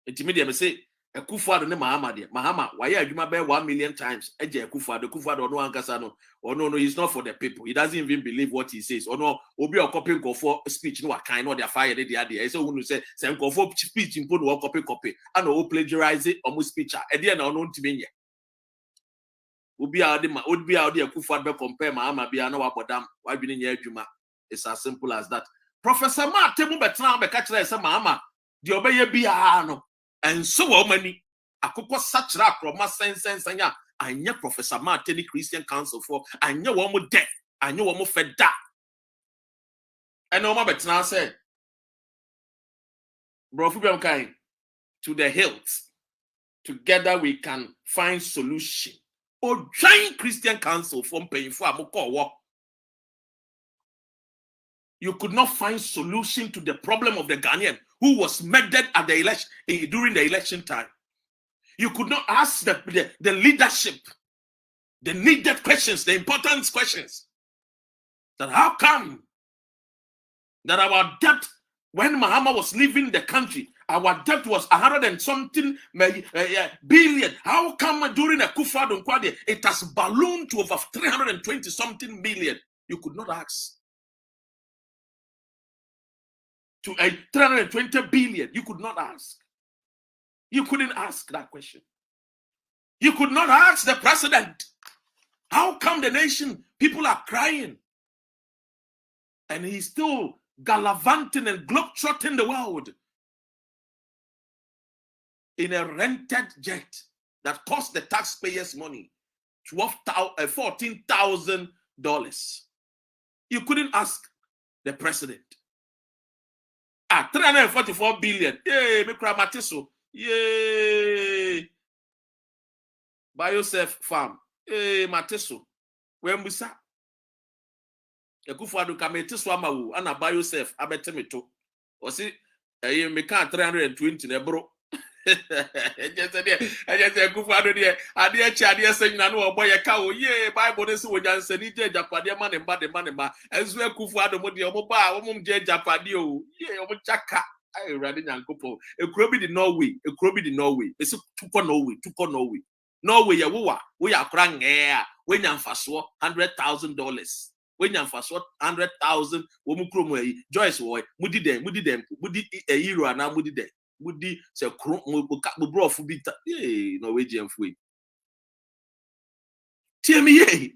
intimidia me say Kufuado ne Mahama why adwuma be 1 million times eje Kufuado no ankasa no no he's not for the people. He doesn't even believe what he says. No obi o copy for speech no kind no they fire they there so who say for speech in no copy and no plagiarize it almost speech e dey na no ntimi nye obi a de Kufuado be compare Mahama bia na wabodam wadwene nya adwuma. It's as simple as that. Professor Matemu betena be ka kire say Mahama de obeye bia no and so many akoko sachra kroma sensensanya anya Professor Martin Christian Council for anya wo mo de anya wo mo feda and no ma betena say bro fu biam kai to the hilt together we can find solution o join Christian Council from payful amoko wo. You could not find solution to the problem of the Ghanaian who was murdered at the election during the election time. You could not ask the leadership the needed questions, the important questions. That how come that our debt, when Mahama was leaving the country, our debt was 100 and something billion. How come during a Kufuado Nkwade it has ballooned to over 320 something million? You could not ask. To a 320 billion, you could not ask. You couldn't ask that question. You could not ask the president, how come the nation, people are crying? And he's still gallivanting and globetrotting the world in a rented jet that cost the taxpayers money, $14,000. You couldn't ask the president. 344 billion. Yay, me cry Matiso. Yay. Buy yourself farm. Yay, Matiso. When we sa. Kufuado kametiso amawu. Ana buy yourself. Abetemeto. Osi. Me can 320 ne bro. Just Kufuado there. Adia chadia saying na no boy kawo. Yay, Bible dey say we janse ni je japade man ma. Enso Kufuado mo de omo ba omo je japade o. Yay, omo chaka. I ready nyankopo. Ekrobi di Norway. Esi tuko Norway. Norway ya we akra ngea. We nyamfaso $100,000. We nyamfaso 100,000 wo mu kromo yi. Joyce boy, mudi dem. Mudi euro ana mudi dem. Mudi se kro mo bro fu bi ta. Norwegian fu yi. Tiemi ye.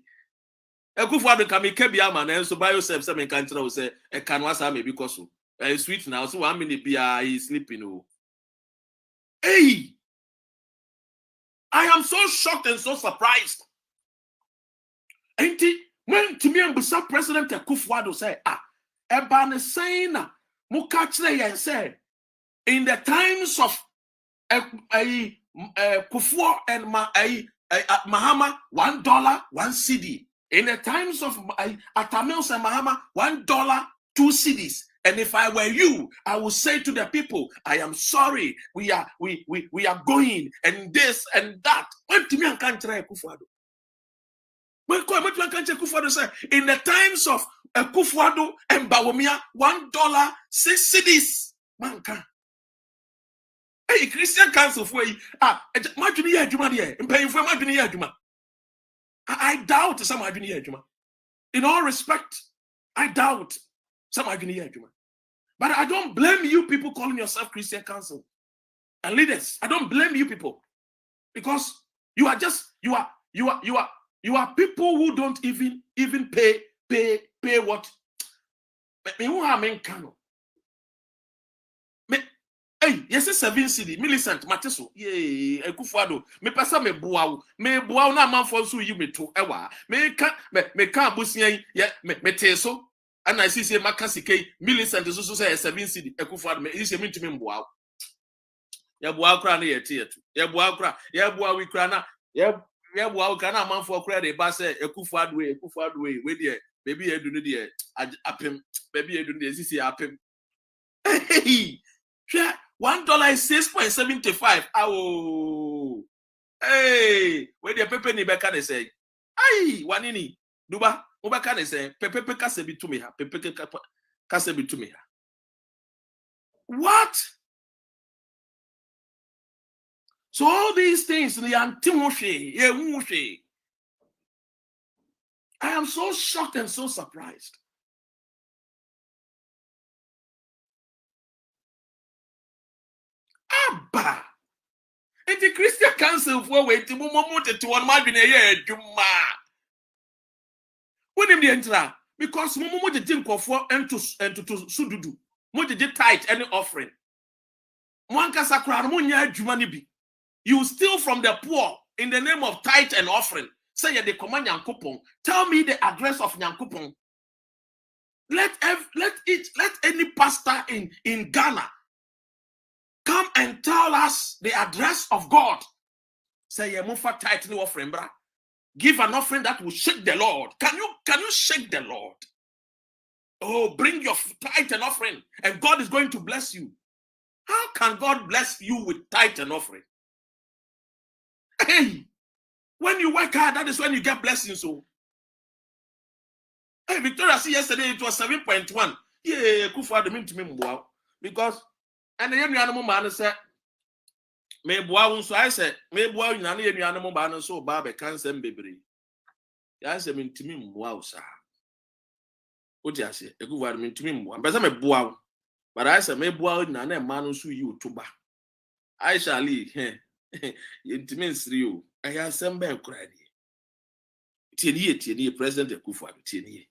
Kufuado kamike bia ma na enso buy yourself say me kan tira wo say e kan wasa me because sweet now, so 1 minute he's sleeping. Oh. Hey, I am so shocked and so surprised. Ain't it? When to me and beside President Kufuado say, Ebane saying, Mukachre and say, in the times of Kufuor and Mahama, $1, 1 CD. In the times of Atamils and Mahama, $1, 2 CDs. And if I were you, I would say to the people, I am sorry, we are going, and this and that. When to me and country Kufuado. When Kufuado say, in the times of Kufuado and Bawumia, $1, 6 CDs. Man can. Hey, Christian Council for you. I doubt some in all respect, I doubt some but I don't blame you people calling yourself Christian Council and leaders. I don't blame you people because You are people who don't even pay what me who have men can. Hey, yes, 7 cedi, Millicent, Mateso, yea, Ekufuado, me pesa me boao na man for so you me to ewa, me can't busian, me teso, and I see Macasike, Millicent is also say 7 cedi, Ekufuado, me is a mean to me boao. Ya boao cran ye theatre, ya boao we crana, ya boao cana man for credit, basse, Ekufuado way, with ye, maybe I do the apim, maybe I do the CC apim. Hey! $1 is 6.75. Oh, hey, where the pepe ni beka ne say? Ay, wanini duba ubeka ne say pepe kase bi to me ha pepe kase bi to me ha. What? So all these things the antimushe ye. I am so shocked and so surprised. Abba. And the Christian Council for waiting to one margin a year, Juma. When him the enter, because Momo the think of for and to Sududu, Mo the tithe any offering. Mwanka Sakra, Munya Jumanibi. You steal from the poor in the name of tithe and offering. Say the command Yankupon. Tell me the address of Yankupon. Let any pastor in Ghana come and tell us the address of God. Say ye mufa tithe no offering, bra. Give an offering that will shake the Lord. Can you shake the Lord? Oh, bring your tithe and offering, and God is going to bless you. How can God bless you with tithe and offering? Hey, when you work hard, that is when you get blessings. So, hey, Victoria, see yesterday it was 7.1. Yeah, Kufa the mean to me, wow, because and the young animal man said. Me boa so I said me boa nyane ye nuanom ba no so ba be kansem bebre ya se me ntimi mboa usa odi ase ekuwa me ntimi mboa be se me boa but I said me boa na na ma no so yi otuba I shall leave ye ntimi nsiri o aya asem ba ekurade tieni president ekufa tieni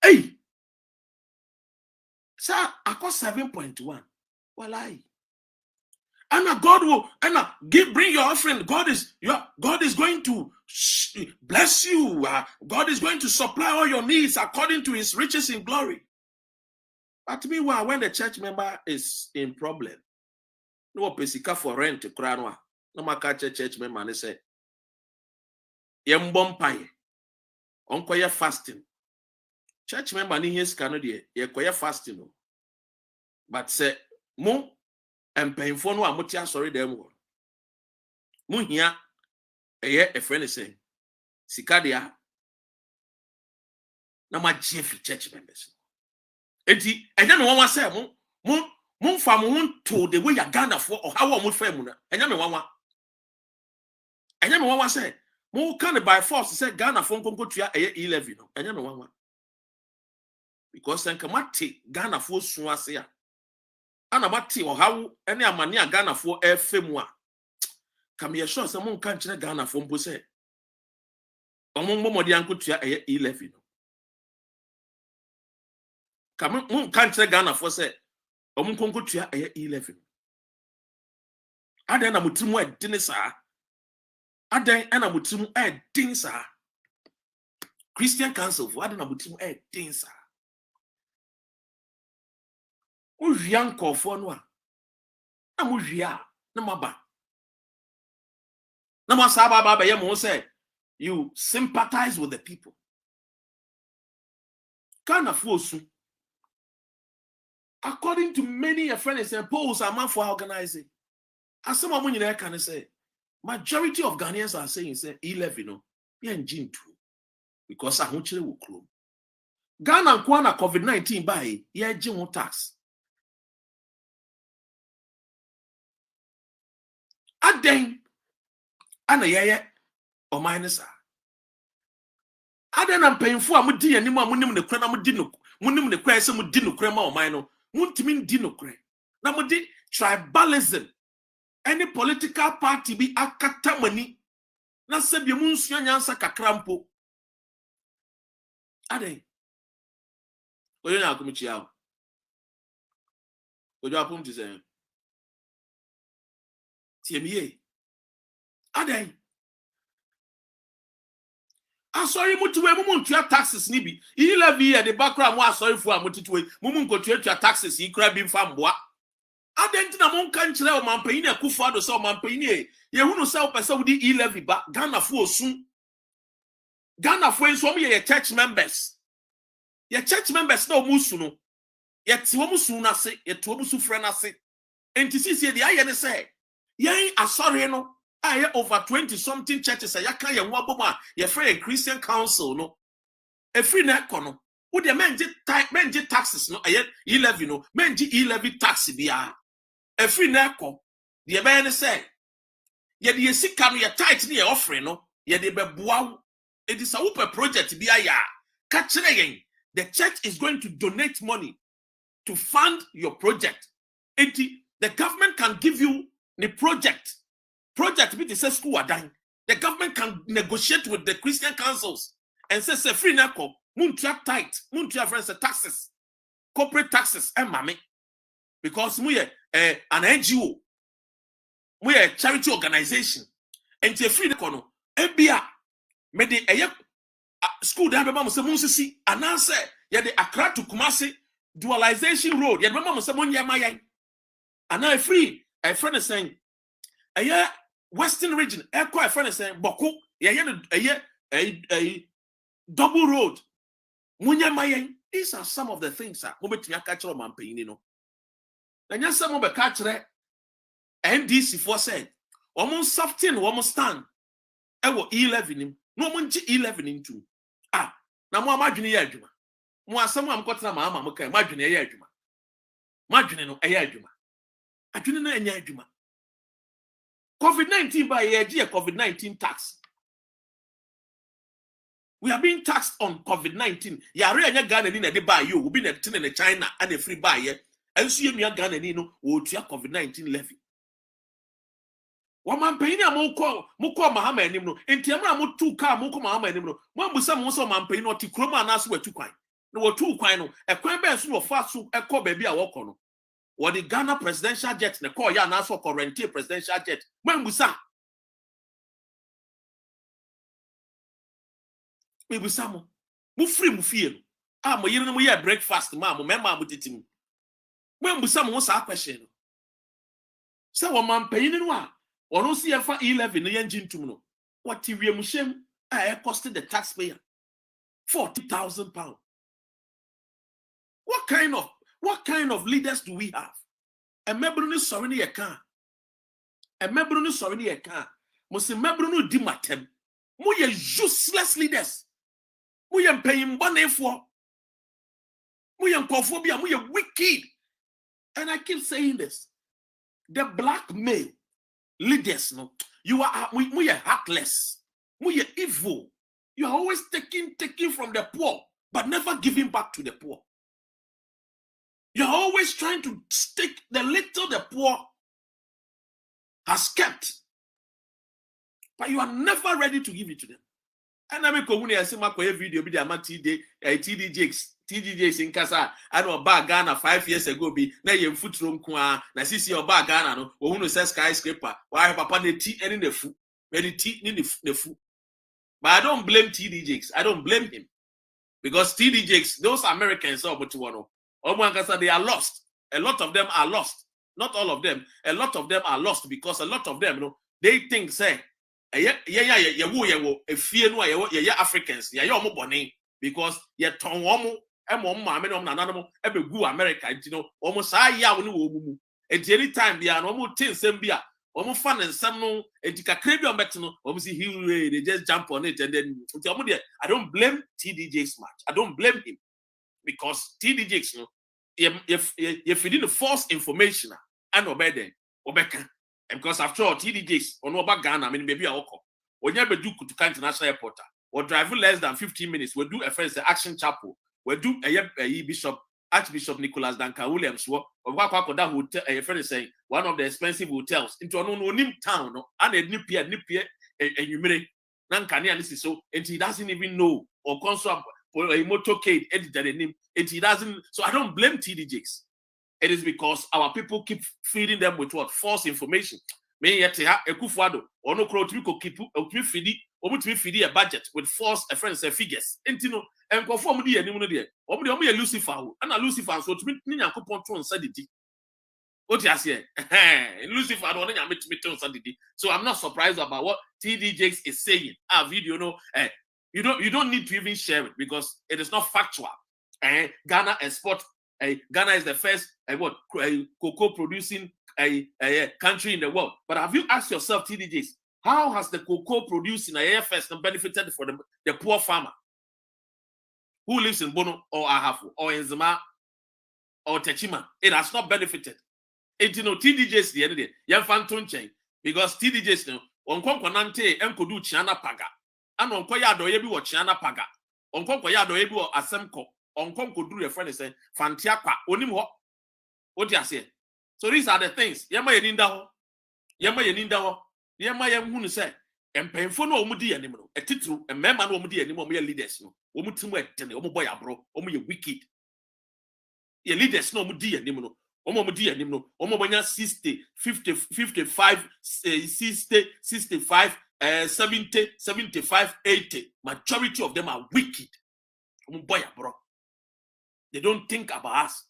hey sa akọ 7.1 walai. And God will bring your offering. God is going to bless you. God is going to supply all your needs according to His riches in glory. But meanwhile, when the church member is in problem, no pesika for rent to crown. No matter church member, they say, "Yembompai, onkoya fasting." Church member ni his canody, yekoya fasting. But say, mo. And painful no amotia sorry them one. Muhia a friend is saying Sikadia na ma Jeffy church members. Enti enya me wan say mo fa mo to the way ya Ghana for or how mo fa mu na enya me wan say mo can by force say Ghana for nkonko tua 11 no enya me wan because senkamate Ghana for so ase ya ana mati o hawo ene amane a Ghana fo efemu a kam ye sure se mon kan kire Ghana fo mpo se omon momodi ankotua 11 no kam mon kan kire Ghana fo se omon konkotua 11 adan na mutimu edin sa adan na mutimu edin sa Christian Council fo adan na mutimu edin sa Ujian kofo no a na mujia na maba na masaba baba ye mo say you sympathize with the people kind of fosu according to many friends and polls are man for organizing as some of you can say majority of Ghanaians are saying say 11 no be engine too because ahunchire wo kro Ghana kwa na COVID-19 by ye gin tax Aden ana yeye o minus aden na mpanyimfo a mudi anim a munim ne kra na mudi no munim ne kra se mudi no kra ma o man no muntimi ndi no kra na mudi tribalism any political party be akatamani Na sebi mu nsua nyansa kakrampo. Ade. Oyo na akomichi awo. Ojo apum ti say. Tiemiye. Ade. Asori mutuwe mumuntua taxes ni bi. Yi levy e de bakra mo asori fu amutituwe. Mumunkotua taxes yi kra bi mfa mboa. Adenti na mon kan kire o mampanyi na Akufo-Addo so mampanyi e ye hunu se o pese wudi e-levy ba Ghana fo osun. Ghana fo enso mo ye church members. Ye church members na o musu no. Ye ti o musu na se, ye to o musu frɛ na se. Enti sisi de aye ne se. Ye asori no aye over 20 something churches ya kan ye ho abom a ye frɛ Christian Council no. E free na ekono. Wo de menje taxes no aye e-levy no. Menje e-levy tax bia. Every nako, the man say, yet the sika no your tight near offering no, yet the bebuau. It is a whooper project be a ya. Catch again. The church is going to donate money to fund your project. The government can give you the project. Project be the school are dying. The government can negotiate with the Christian councils and say free nako, muntia tight, muntia friends taxes, corporate taxes, and mammy. Because we an NGO, we a charity organization, and to free the corner, ebia, me the school down mama say musisi, and answer ya the Accra to Kumasi dualization road, ya mama say munya maya, and now free a friend is saying, a Western region, a friend is saying, Boku, a double road, munya maya. These are some of the things that moment you catch on you know. And yes, some of the catch NDC for said, almost soften, almost stand. I will e-levy no one e-levy into. Ah, now more margin yajuma. More someone got some mamma, okay, margin a yajuma. Margin no a yajuma. I didn't know any yajuma. COVID-19 by a year, COVID-19 tax. We are being taxed on COVID-19. Ya re Ghana ni na de buy you, will be in China and a free buy. And see me Ghana ni no, will COVID-19 levy. Waman paying a moko Mahama and no, and Tiamra mo 2 car moko Mahama and no. One was some also man paying not to Chroma and us were 2 coin. No were 2 coin, a coin bear soon of fast soup, a call baby a walk on. What the Ghana presidential jet, the call ya and also current presidential jet. When we saw me with some move free, move feel. Ah, my you know, breakfast, mamma, member with it. When we some was our question. So one man paying in one. Or no see for 11 the engine to know what TV machine I costed the taxpayer £40,000. What kind of leaders do we have? A member no sorry near car. A member no sorry near car. Must a member no dimatem. Mo ye useless leaders. Mo ye paying money for. Mo ye cophobia. Mo ye wicked. And I keep saying this. The blackmail leaders, no, you are we are heartless, we are evil. You are always taking from the poor, but never giving back to the poor. You are always trying to take the little the poor has kept, but you are never ready to give it to them. And I make a similar video with the TDJs in Casa. I know about Ghana 5 years ago. Be na yem foot room kwa na sisi oba Ghana no. Who says skyscraper? Why papa the tea and in the food? Where the tea in the food? But I don't blame TDJs. I don't blame him because TDJs, those Americans, they are lost. A lot of them are lost. Not all of them. A lot of them are lost because a lot of them, you know, they think say. Africans, because ye ton womu, America, you know, almost any time they are no tin sembia, almost fun and some no, and they just jump on it and then I don't blame TDJs much. I don't blame him because TDJs, you know, if you didn't false information and obey them, and because after all, TDJs on over Ghana, I mean, maybe I walk. When you do to international airport, or drive less than 15 minutes, we'll do a first action chapel. We'll do a Archbishop Nicholas Duncan Williams, or what that hotel, a friend is saying, one of the expensive hotels into an unknown town, and a nipia, and you may So and he doesn't even know or consume a motorcade edited name, and he doesn't. So I don't blame TDJs. It is because our people keep feeding them with what false information. Me yet a kufuado or no crow to keep feeding or to feed a budget with false friends and figures. Intino and conform the animal there. Or me a Lucifer and a Lucifer so to me Nina coupon to Sunday. What you say? Lucifer don't meet me on Sunday. So I'm not surprised about what TDJs is saying. Our video, you don't need to even share it because it is not factual. Ghana export. Ghana is the first cocoa producing country in the world. But have you asked yourself, TDJs, how has the cocoa producing first benefited for the poor farmer who lives in Bono or Ahafu or in Zima or Techima? It has not benefited. It TDJs the end of the because TDJs no on konkonante enkodu chiana paga and on koya do yebi wo chiana paga on konkoya do yebi wo asemko on konkoduru your friend say fantia kwa onim ho what you say. So these are the things yema yeninda ho yema yemhunu say empemfo no omudi yanim no etitru emema no omudi yanim omo ye leaders no omutimu etene omo boy abro omo ye wicked ye leaders no omudi yanim no omomudi yanim no omo banya 60 50 55 60 65 70 75 80 majority of them are wicked omo boy abro. They don't think about us.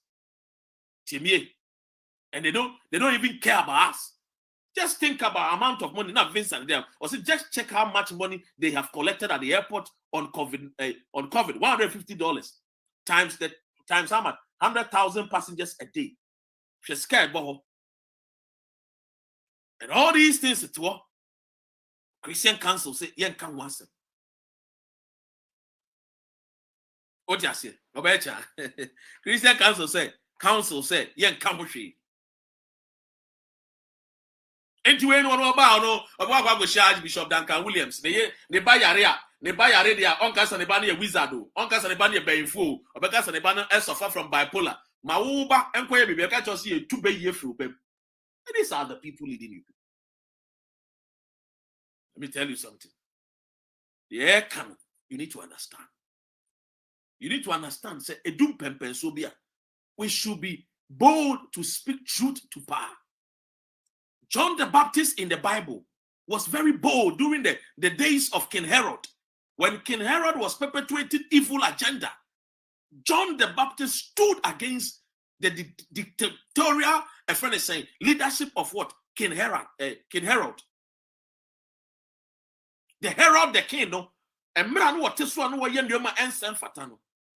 And they don't even care about us. Just think about amount of money. Not Vincent them. Or say just check how much money they have collected at the airport on COVID. $150 times how much? 100,000 passengers a day. She's scared, boho. And all these things it was. Christian Council say, "Yen can once." What you say? Christian Council say, "Yen can push." And you ain't no about no about go charge Bishop Duncan Williams. They buy area there. Uncas and the banner wizard, Uncas and the banner bayful, or because and the banner suffer from bipolar. Mauba and Koya be catch us here 2 years through them. And these are the people leading you. Let me tell you something. The air cannon, you need to understand. You need to understand, say, Edum Pempen Sobia. We should be bold to speak truth to power. John the Baptist in the Bible was very bold during the days of King Herod. When King Herod was perpetuating evil agenda, John the Baptist stood against the dictatorial leadership of what? King Herod. The Herod the king, no?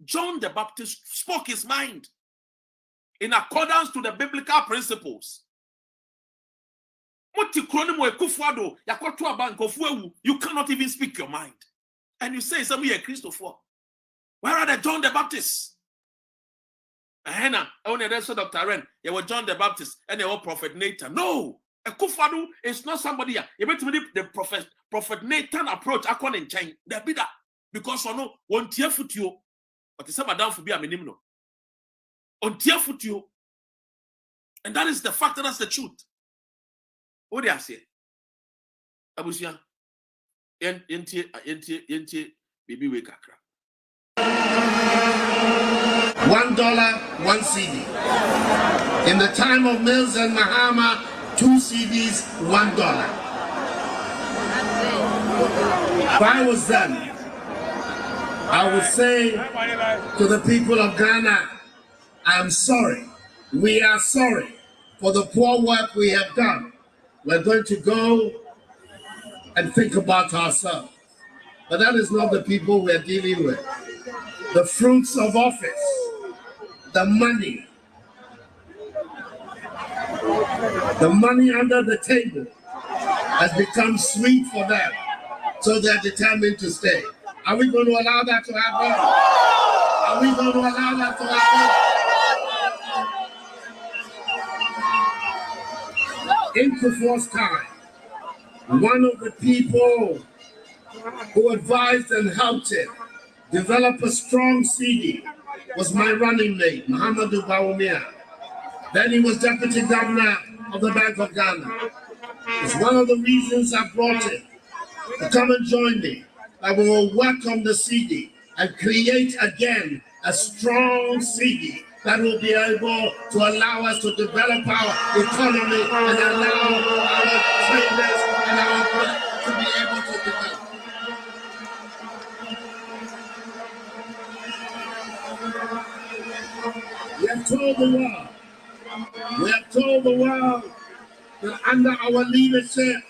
John the Baptist spoke his mind in accordance to the biblical principles. You cannot even speak your mind. And you say, "Some are Christopher." Where are the John the Baptist? Only there's Dr. Ren. You were John the Baptist and you were Prophet Nathan. No, a Kufadu is not somebody. You better believe the Prophet Nathan approach. I can't change the bidder because I know one tear foot you, but it's about down for be a minimum. On tear foot you, and that is the fact. That's the truth. What do you say? Abusia, yenti, baby wake akra. $1, 1 CD. In the time of Mills and Mahama, 2 CDs, $1. If I was them, I would say to the people of Ghana, I'm sorry. We are sorry for the poor work we have done. We're going to go and think about ourselves. But that is not the people we're dealing with. The fruits of office, the money under the table has become sweet for them, so they're determined to stay. Are we going to allow that to happen? Are we going to allow that to happen? In Kufuor's time, one of the people who advised and helped him develop a strong CD was my running mate, Muhammadu Bawumia. Then he was deputy governor of the Bank of Ghana. It's one of the reasons I brought him. to come and join me. I will welcome the CD and create again a strong CD that will be able to allow us to develop our economy and allow our traders and our banks to be able to develop. We have told the world that under our leadership,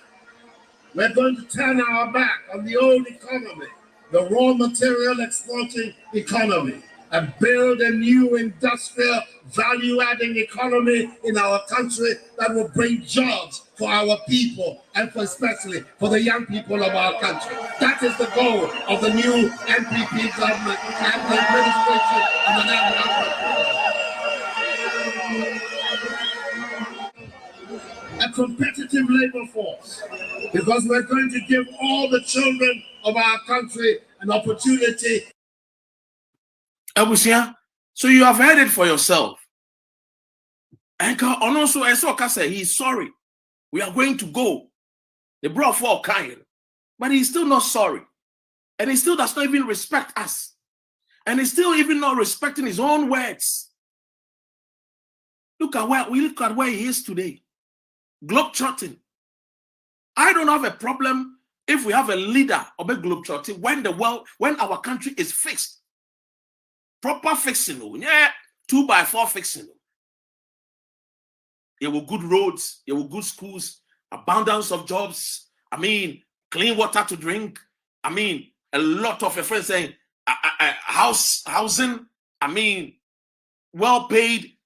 we're going to turn our back on the old economy, the raw material exporting economy, and build a new industrial value-adding economy in our country that will bring jobs for our people and especially for the young people of our country. That is the goal of the new NPP government and the administration and the national government. A competitive labor force, because we're going to give all the children of our country an opportunity. Abusia, so you have heard it for yourself. And also, I saw Kasa, he's sorry. We are going to go. They brought for kind, but he's still not sorry. And he still does not even respect us. And he's still even not respecting his own words. Look at where he is today. Globetrotting. I don't have a problem if we have a leader of a globetrotting when our country is fixed. Proper fixing. Yeah, 2x4 fixing. There were good roads, there were good schools, abundance of jobs. I mean, clean water to drink. I mean, a lot of your friends saying housing. I mean, well-paid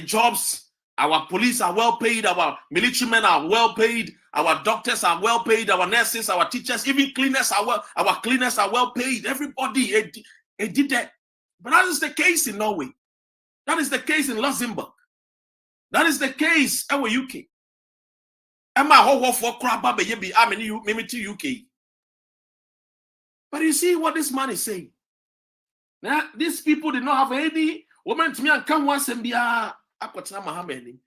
jobs. Our police are well paid, our military men are well paid, our doctors are well paid, our nurses, our teachers, even cleaners our cleaners are well paid. Everybody did that. But that is the case in Norway. That is the case in Luxembourg. That is the case in the UK. UK. But you see what this man is saying. Now, these people did not have any woman to me and come once and be akotena mahama ni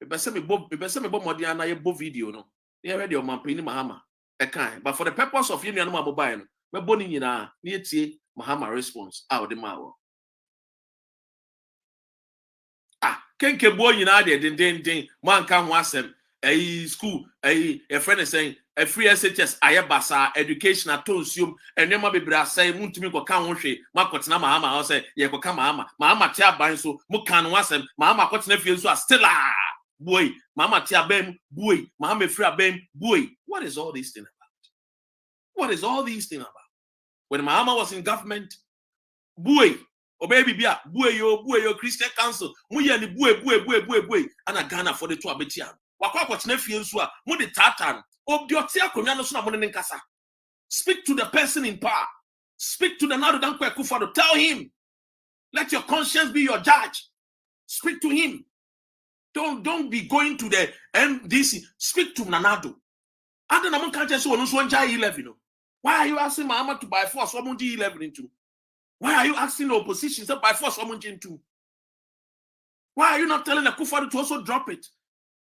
bebese me bo modiana ye bo video no ye ready o mampini mahama e kan but for the purpose of you no mobile no me bo ni nyina na ye tie mahama response out the mawo kenke bo nyina de den man kan ho asem school a friend is saying a free SHS ayebasa education atonsium enema bebre asai muntumi ko kan ho hwe makotena mahama ho say ye ko kan mahama tia ban so mu kan no asem mahama kotena fie so still boy mahama tia bam boy mahama free abam boy. What is all this thing about? What is all these thing about? When mahama was in government, boy o baby bia boy yo Christian council mu ye ni boy ana Ghana for the two abetia wakwa fie so a mu de tatan obdiotia akonya no so na mo ne nkasa. Speak to the person in power. Speak to the Nadu Dankwa Akufo-Addo. Tell him, let your conscience be your judge. Speak to him. Don't be going to the MDC. Speak to Nanado. And then I'm can't just one 11. Why are you asking Mahama to by force 11 into? Why are you asking the opposition to by force into? Why are you not telling Akufo-Addo to also drop it?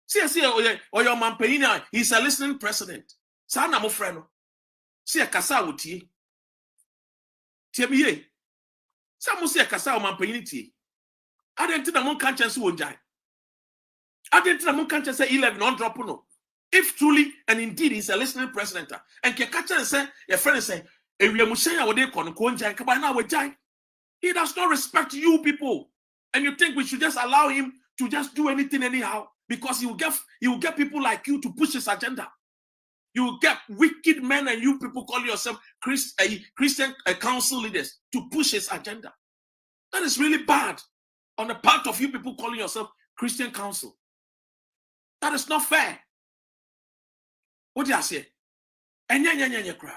See, or your man Peina, he's a listening president. Sana mo friend. See a kasa wuti. Tiemiye. Some say a kasa man Peina ti. I didn't think the moon can't chance won't die. I didn't think the moon can't say 11 on drop no. If truly and indeed he's a listening president, and can catch and say, your friend say, if you say I would he does not respect you people. And you think we should just allow him to just do anything anyhow? Because he will get people like you to push his agenda. You will get wicked men and you people call yourself Christian council leaders to push his agenda. That is really bad on the part of you people calling yourself Christian council. That is not fair. What do I say? And yeah, cry.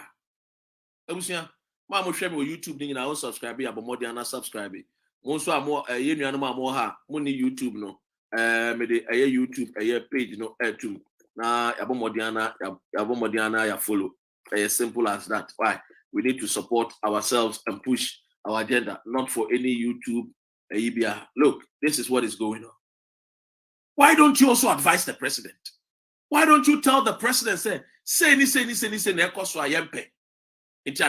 Abusia, mama share me on YouTube. Then I will subscribe. But more than not subscribe. Once I'm more, you know, more ha. Money YouTube no. Me de YouTube page no to na abomodiana ya follow. Simple as that. Why? We need to support ourselves and push our agenda, not for any YouTube. Look, this is what is going on. Why don't you also advise the president? Why don't you tell the president, say, at the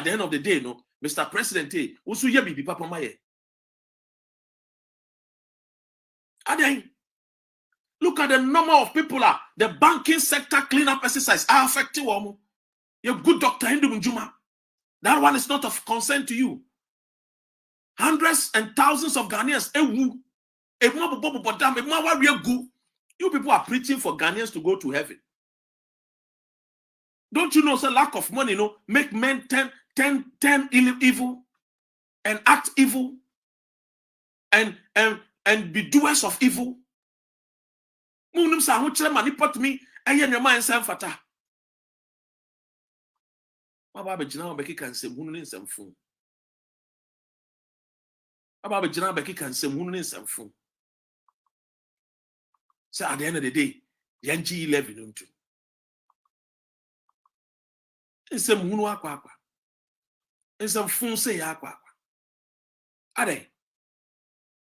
end of the day, no, Mr. President, also ye be papa maye. Look at the number of people the banking sector cleanup exercise are affecting them. You're good doctor Hindu Juma. That one is not of concern to you. Hundreds and thousands of Ghanaians. You people are preaching for Ghanaians to go to heaven. Don't you know, lack of money, make men turn evil and act evil and be doers of evil. Munum sa ho kire mani pot me eye nyoma ensem fata. Baba be gina be kika nsem hunu ne nsem fu. Baba be gina be kika nsem hunu ne nsem fu. So at the end of the day, yanji 11 unto. Nsem hunu akwa. Nsem fu se ya akwa. Ade.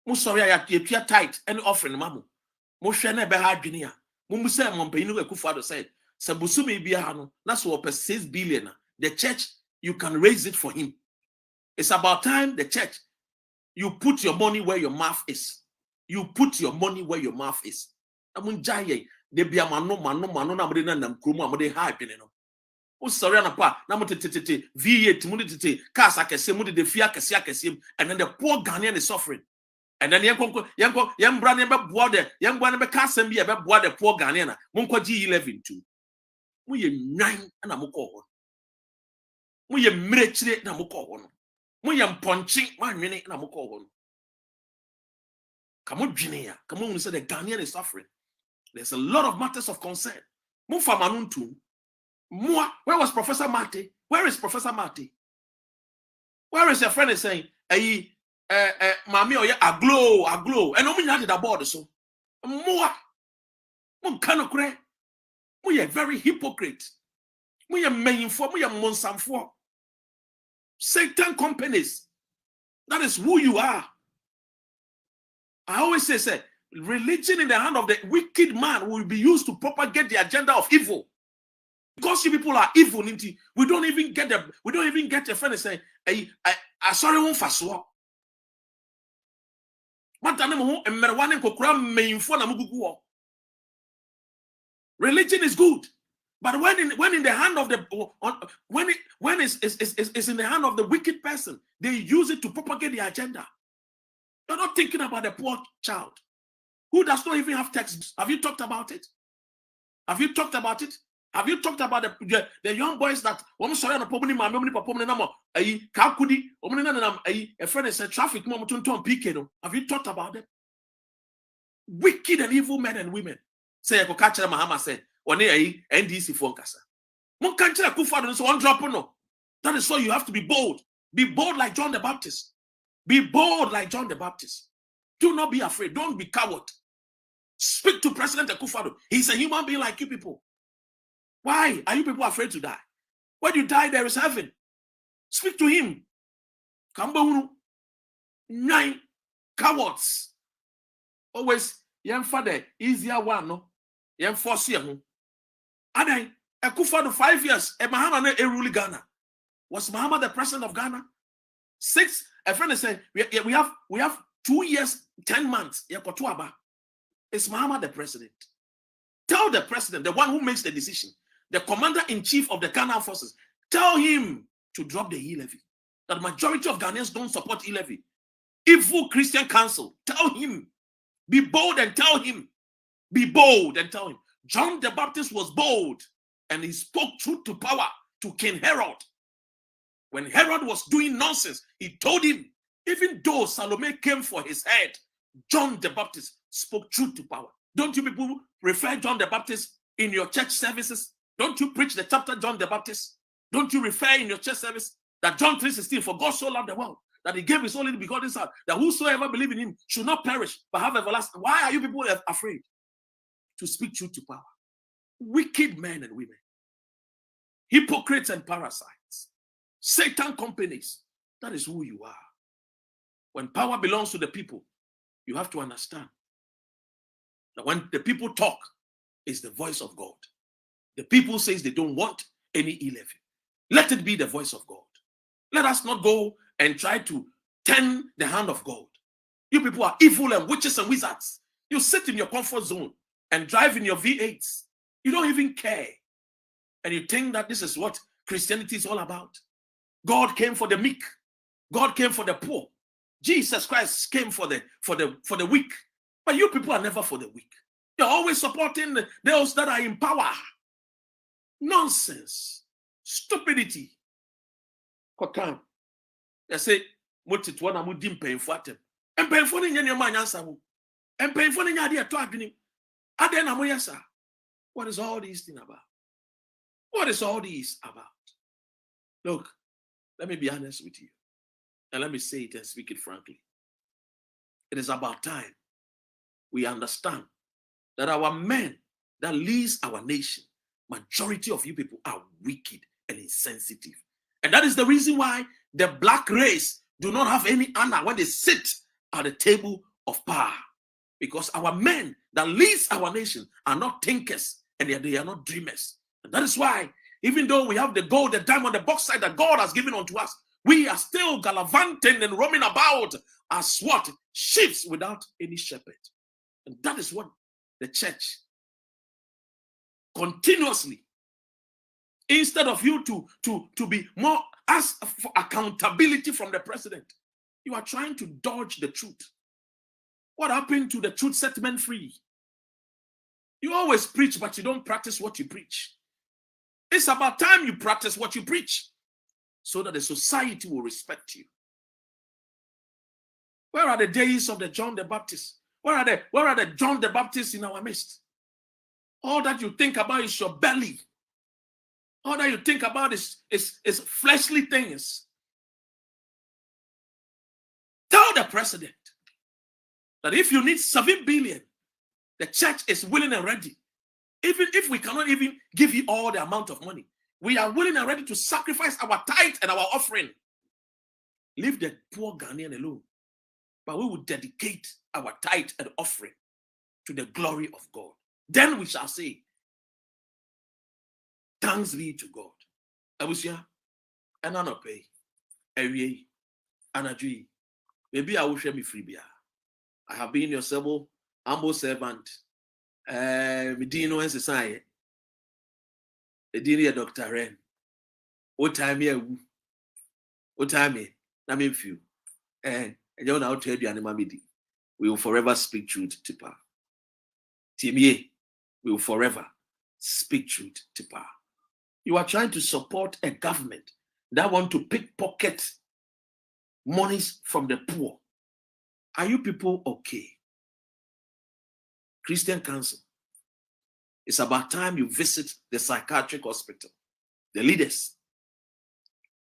Mo sorry ya pia tight any offering mamu. Mo hwe na be ha adwene a. Mo say mo mpanyinu Akufo-Addo said, "Sabusumi bia no, na so over 6 billion. The church, you can raise it for him. It's about time the church, you put your money where your mouth is. You put your money where your mouth is. Amunjaye, de bia mano na mode na nam kromo amode ha adwene no. O sorry na pa, na mo tete V8 mo tete cars akese mo de fia akese and then the poor Ghanaian is suffering. And then young brand be board young brand be casem be board the poor Ghanaian. Monko G11 too. Mo ye nwan na mo ko. Mo ye mrechire na mo ko ho no. Mo ye mponchi manwene na mo ko ho no. Come on, Guinea. Come on, say the Ghanaian is suffering. There's a lot of matters of concern. Mo famanuntu. Where was Professor Mate? Where is Professor Mate? Where is your friend is saying, Mami oye aglow. And no had that board so. Mo kanokre. Mo ye very hypocrite. Mo ye mainfo, mo ye monsamfo. Satan companies. That is who you are. I always say, religion in the hand of the wicked man will be used to propagate the agenda of evil. Because you people are evil, we don't even get the friend saying, I sorry one for so. Religion is good, but when in the hand of the when it's in the hand of the wicked person, they use it to propagate the agenda. You're not thinking about the poor child who does not even have textbooks. Have you talked about it? Have you talked about it? Have you talked about the young boys that sorry a friend is a traffic have you talked about them? Wicked and evil men and women. Say Mahama said, NDC phone kasa. That is why you have to be bold. Be bold like John the Baptist. Be bold like John the Baptist. Do not be afraid. Don't be coward. Speak to President Akufo-Addo. He's a human being like you people. Why are you people afraid to die? When you die, there is heaven. Speak to him. Kambahunu. 9 cowards. Always, young father, easier one, no? Young force you. And Akufo-Addo 5 years, and Mahama a ruling Ghana. Was Mahama the president of Ghana? 6, a friend is saying, we have 2 years, 10 months. Is Mahama the president? Tell the president, the one who makes the decision, the commander-in-chief of the Ghana forces, tell him to drop the e-levy. That the majority of Ghanaians don't support e-levy. Evil Christian council, tell him. Be bold and tell him. Be bold and tell him. John the Baptist was bold and he spoke truth to power to King Herod. When Herod was doing nonsense, he told him, even though Salome came for his head, John the Baptist spoke truth to power. Don't you people refer John the Baptist in your church services? Don't you preach the chapter John the Baptist? Don't you refer in your church service that John 3:16, for God so loved the world that he gave his only begotten son, that whosoever believe in him should not perish but have everlasting. Why are you people afraid to speak truth to power? Wicked men and women, hypocrites and parasites, Satan companies. That is who you are. When power belongs to the people, you have to understand that when the people talk, it's the voice of God. The people says they don't want any e-levy. Let it be the voice of God. Let us not go and try to turn the hand of God. You people are evil and witches and wizards. You sit in your comfort zone and drive in your V8s. You don't even care. And you think that this is what Christianity is all about. God came for the meek. God came for the poor. Jesus Christ came for the weak. But you people are never for the weak. You're always supporting those that are in power. Nonsense. Stupidity. Kokan. They say, "Motitwana mudim painful atem." And painful in your man yansamu. And painful in your idea to agni. Adena moyasa. What is all these things about? What is all this about? Look, let me be honest with you. And let me say it and speak it frankly. It is about time we understand that our men that leads our nation, majority of you people are wicked and insensitive. And that is the reason why the black race do not have any honor when they sit at the table of power. Because our men that leads our nation are not thinkers and they are not dreamers. And that is why, even though we have the gold, the diamond, the bauxite that God has given unto us, we are still gallivanting and roaming about as what? Sheep without any shepherd. And that is what the church continuously, instead of you to be more ask for accountability from the president, you are trying to dodge the truth. What happened to the truth set men free? You always preach, but you don't practice what you preach. It's about time you practice what you preach so that the society will respect you. Where are the days of the John the Baptist? Where are the John the Baptists in our midst? All that you think about is your belly. All that you think about is fleshly things. Tell the president that if you need 7 billion, the church is willing and ready. Even if we cannot even give you all the amount of money, we are willing and ready to sacrifice our tithe and our offering. Leave the poor Ghanaian alone. But we will dedicate our tithe and offering to the glory of God. Then we shall say, thanks be to God. Abusia, and I not pay. Ewie, Anajui. Maybe I will share me free beer. I have been your humble servant. Medino and society. The dear Dr. Ren. What time here? What time here? I mean, few. And you know, tell you, Animamidi. We will forever speak truth to power. Timie, we will forever speak truth to power. You are trying to support a government that want to pickpocket monies from the poor. Are you people okay? Christian Council, it's about time you visit the psychiatric hospital. The leaders,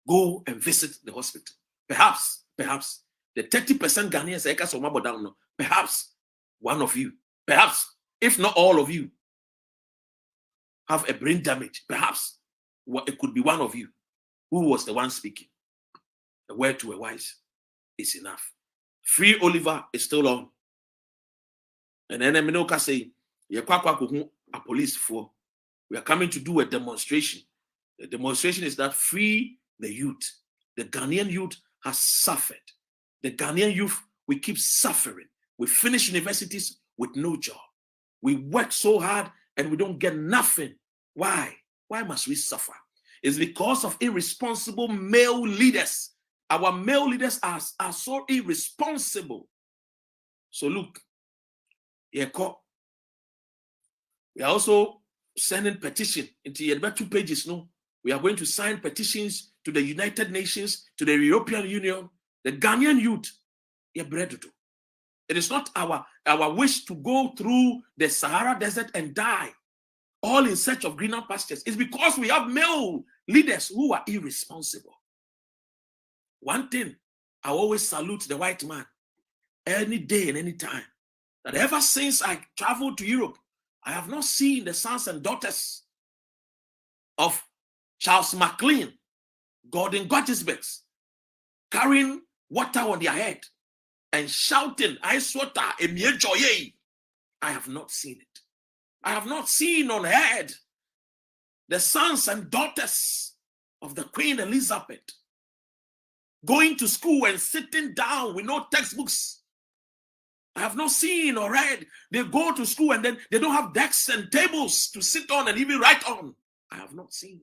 go and visit the hospital. Perhaps the 30% Ghanaians, perhaps one of you, perhaps if not all of you, have a brain damage. Perhaps it could be one of you who was the one speaking. A word to a wise is enough. Free Oliver is still on. And then Minoka say, a police for. We are coming to do a demonstration. The demonstration is that free the youth. The Ghanaian youth has suffered. The Ghanaian youth, we keep suffering. We finish universities with no job. We work so hard and we don't get nothing. Why? Why must we suffer? It's because of irresponsible male leaders. Our male leaders are so irresponsible. So look, we are also sending petition into about 2 pages. No, we are going to sign petitions to the United Nations, to the European Union, the Ghanaian youth. It is not our wish to go through the Sahara Desert and die, all in search of greener pastures. It's because we have male leaders who are irresponsible. One thing, I always salute the white man any day and any time, that ever since I traveled to Europe, I have not seen the sons and daughters of Charles McLean, Gordon Gottisbex, carrying water on their head and shouting, I swatter, I have not seen it. I have not seen or heard the sons and daughters of the Queen Elizabeth going to school and sitting down with no textbooks. I have not seen or read. They go to school and then they don't have desks and tables to sit on and even write on. I have not seen.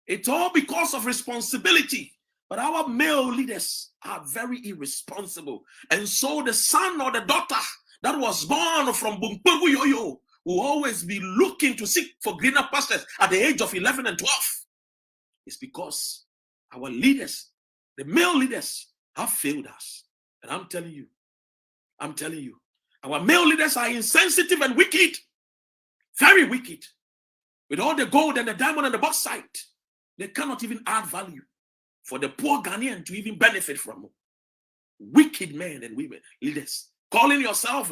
It's all because of responsibility. But our male leaders are very irresponsible. And so the son or the daughter that was born from Bumpugu Yoyo will always be looking to seek for greener pastures at the age of 11 and 12. It's because our leaders, the male leaders, have failed us. And I'm telling you, our male leaders are insensitive and wicked, very wicked. With all the gold and the diamond and the bauxite, they cannot even add value for the poor Ghanaian to even benefit from them. Wicked men and women, leaders, calling yourself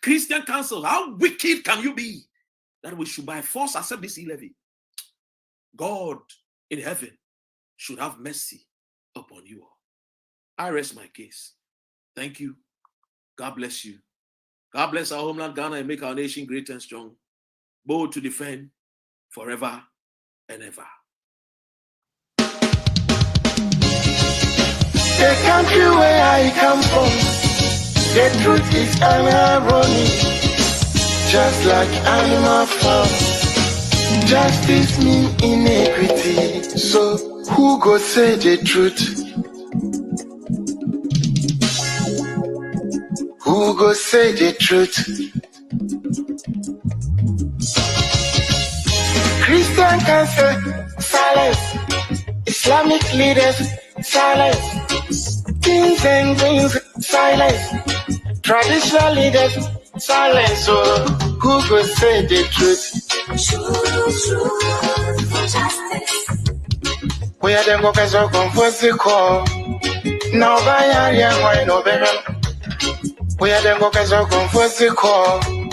Christian council. How wicked can you be that we should by force accept this e-levy? God in heaven should have mercy upon you all. I rest my case. Thank you. God bless you. God bless our homeland Ghana and make our nation great and strong, bold to defend forever and ever. The country where I come from, the truth is irony. Just like animal farm, justice mean inequity. So who go say the truth? Who go say the truth? Christian council, silence. Islamic leaders, silence. Kings and queens, silence. Traditional leaders, silence. So who go say the truth? Truth for justice. We are the workers of comfort call. Now by area, why no better? We are the workers of comfort call.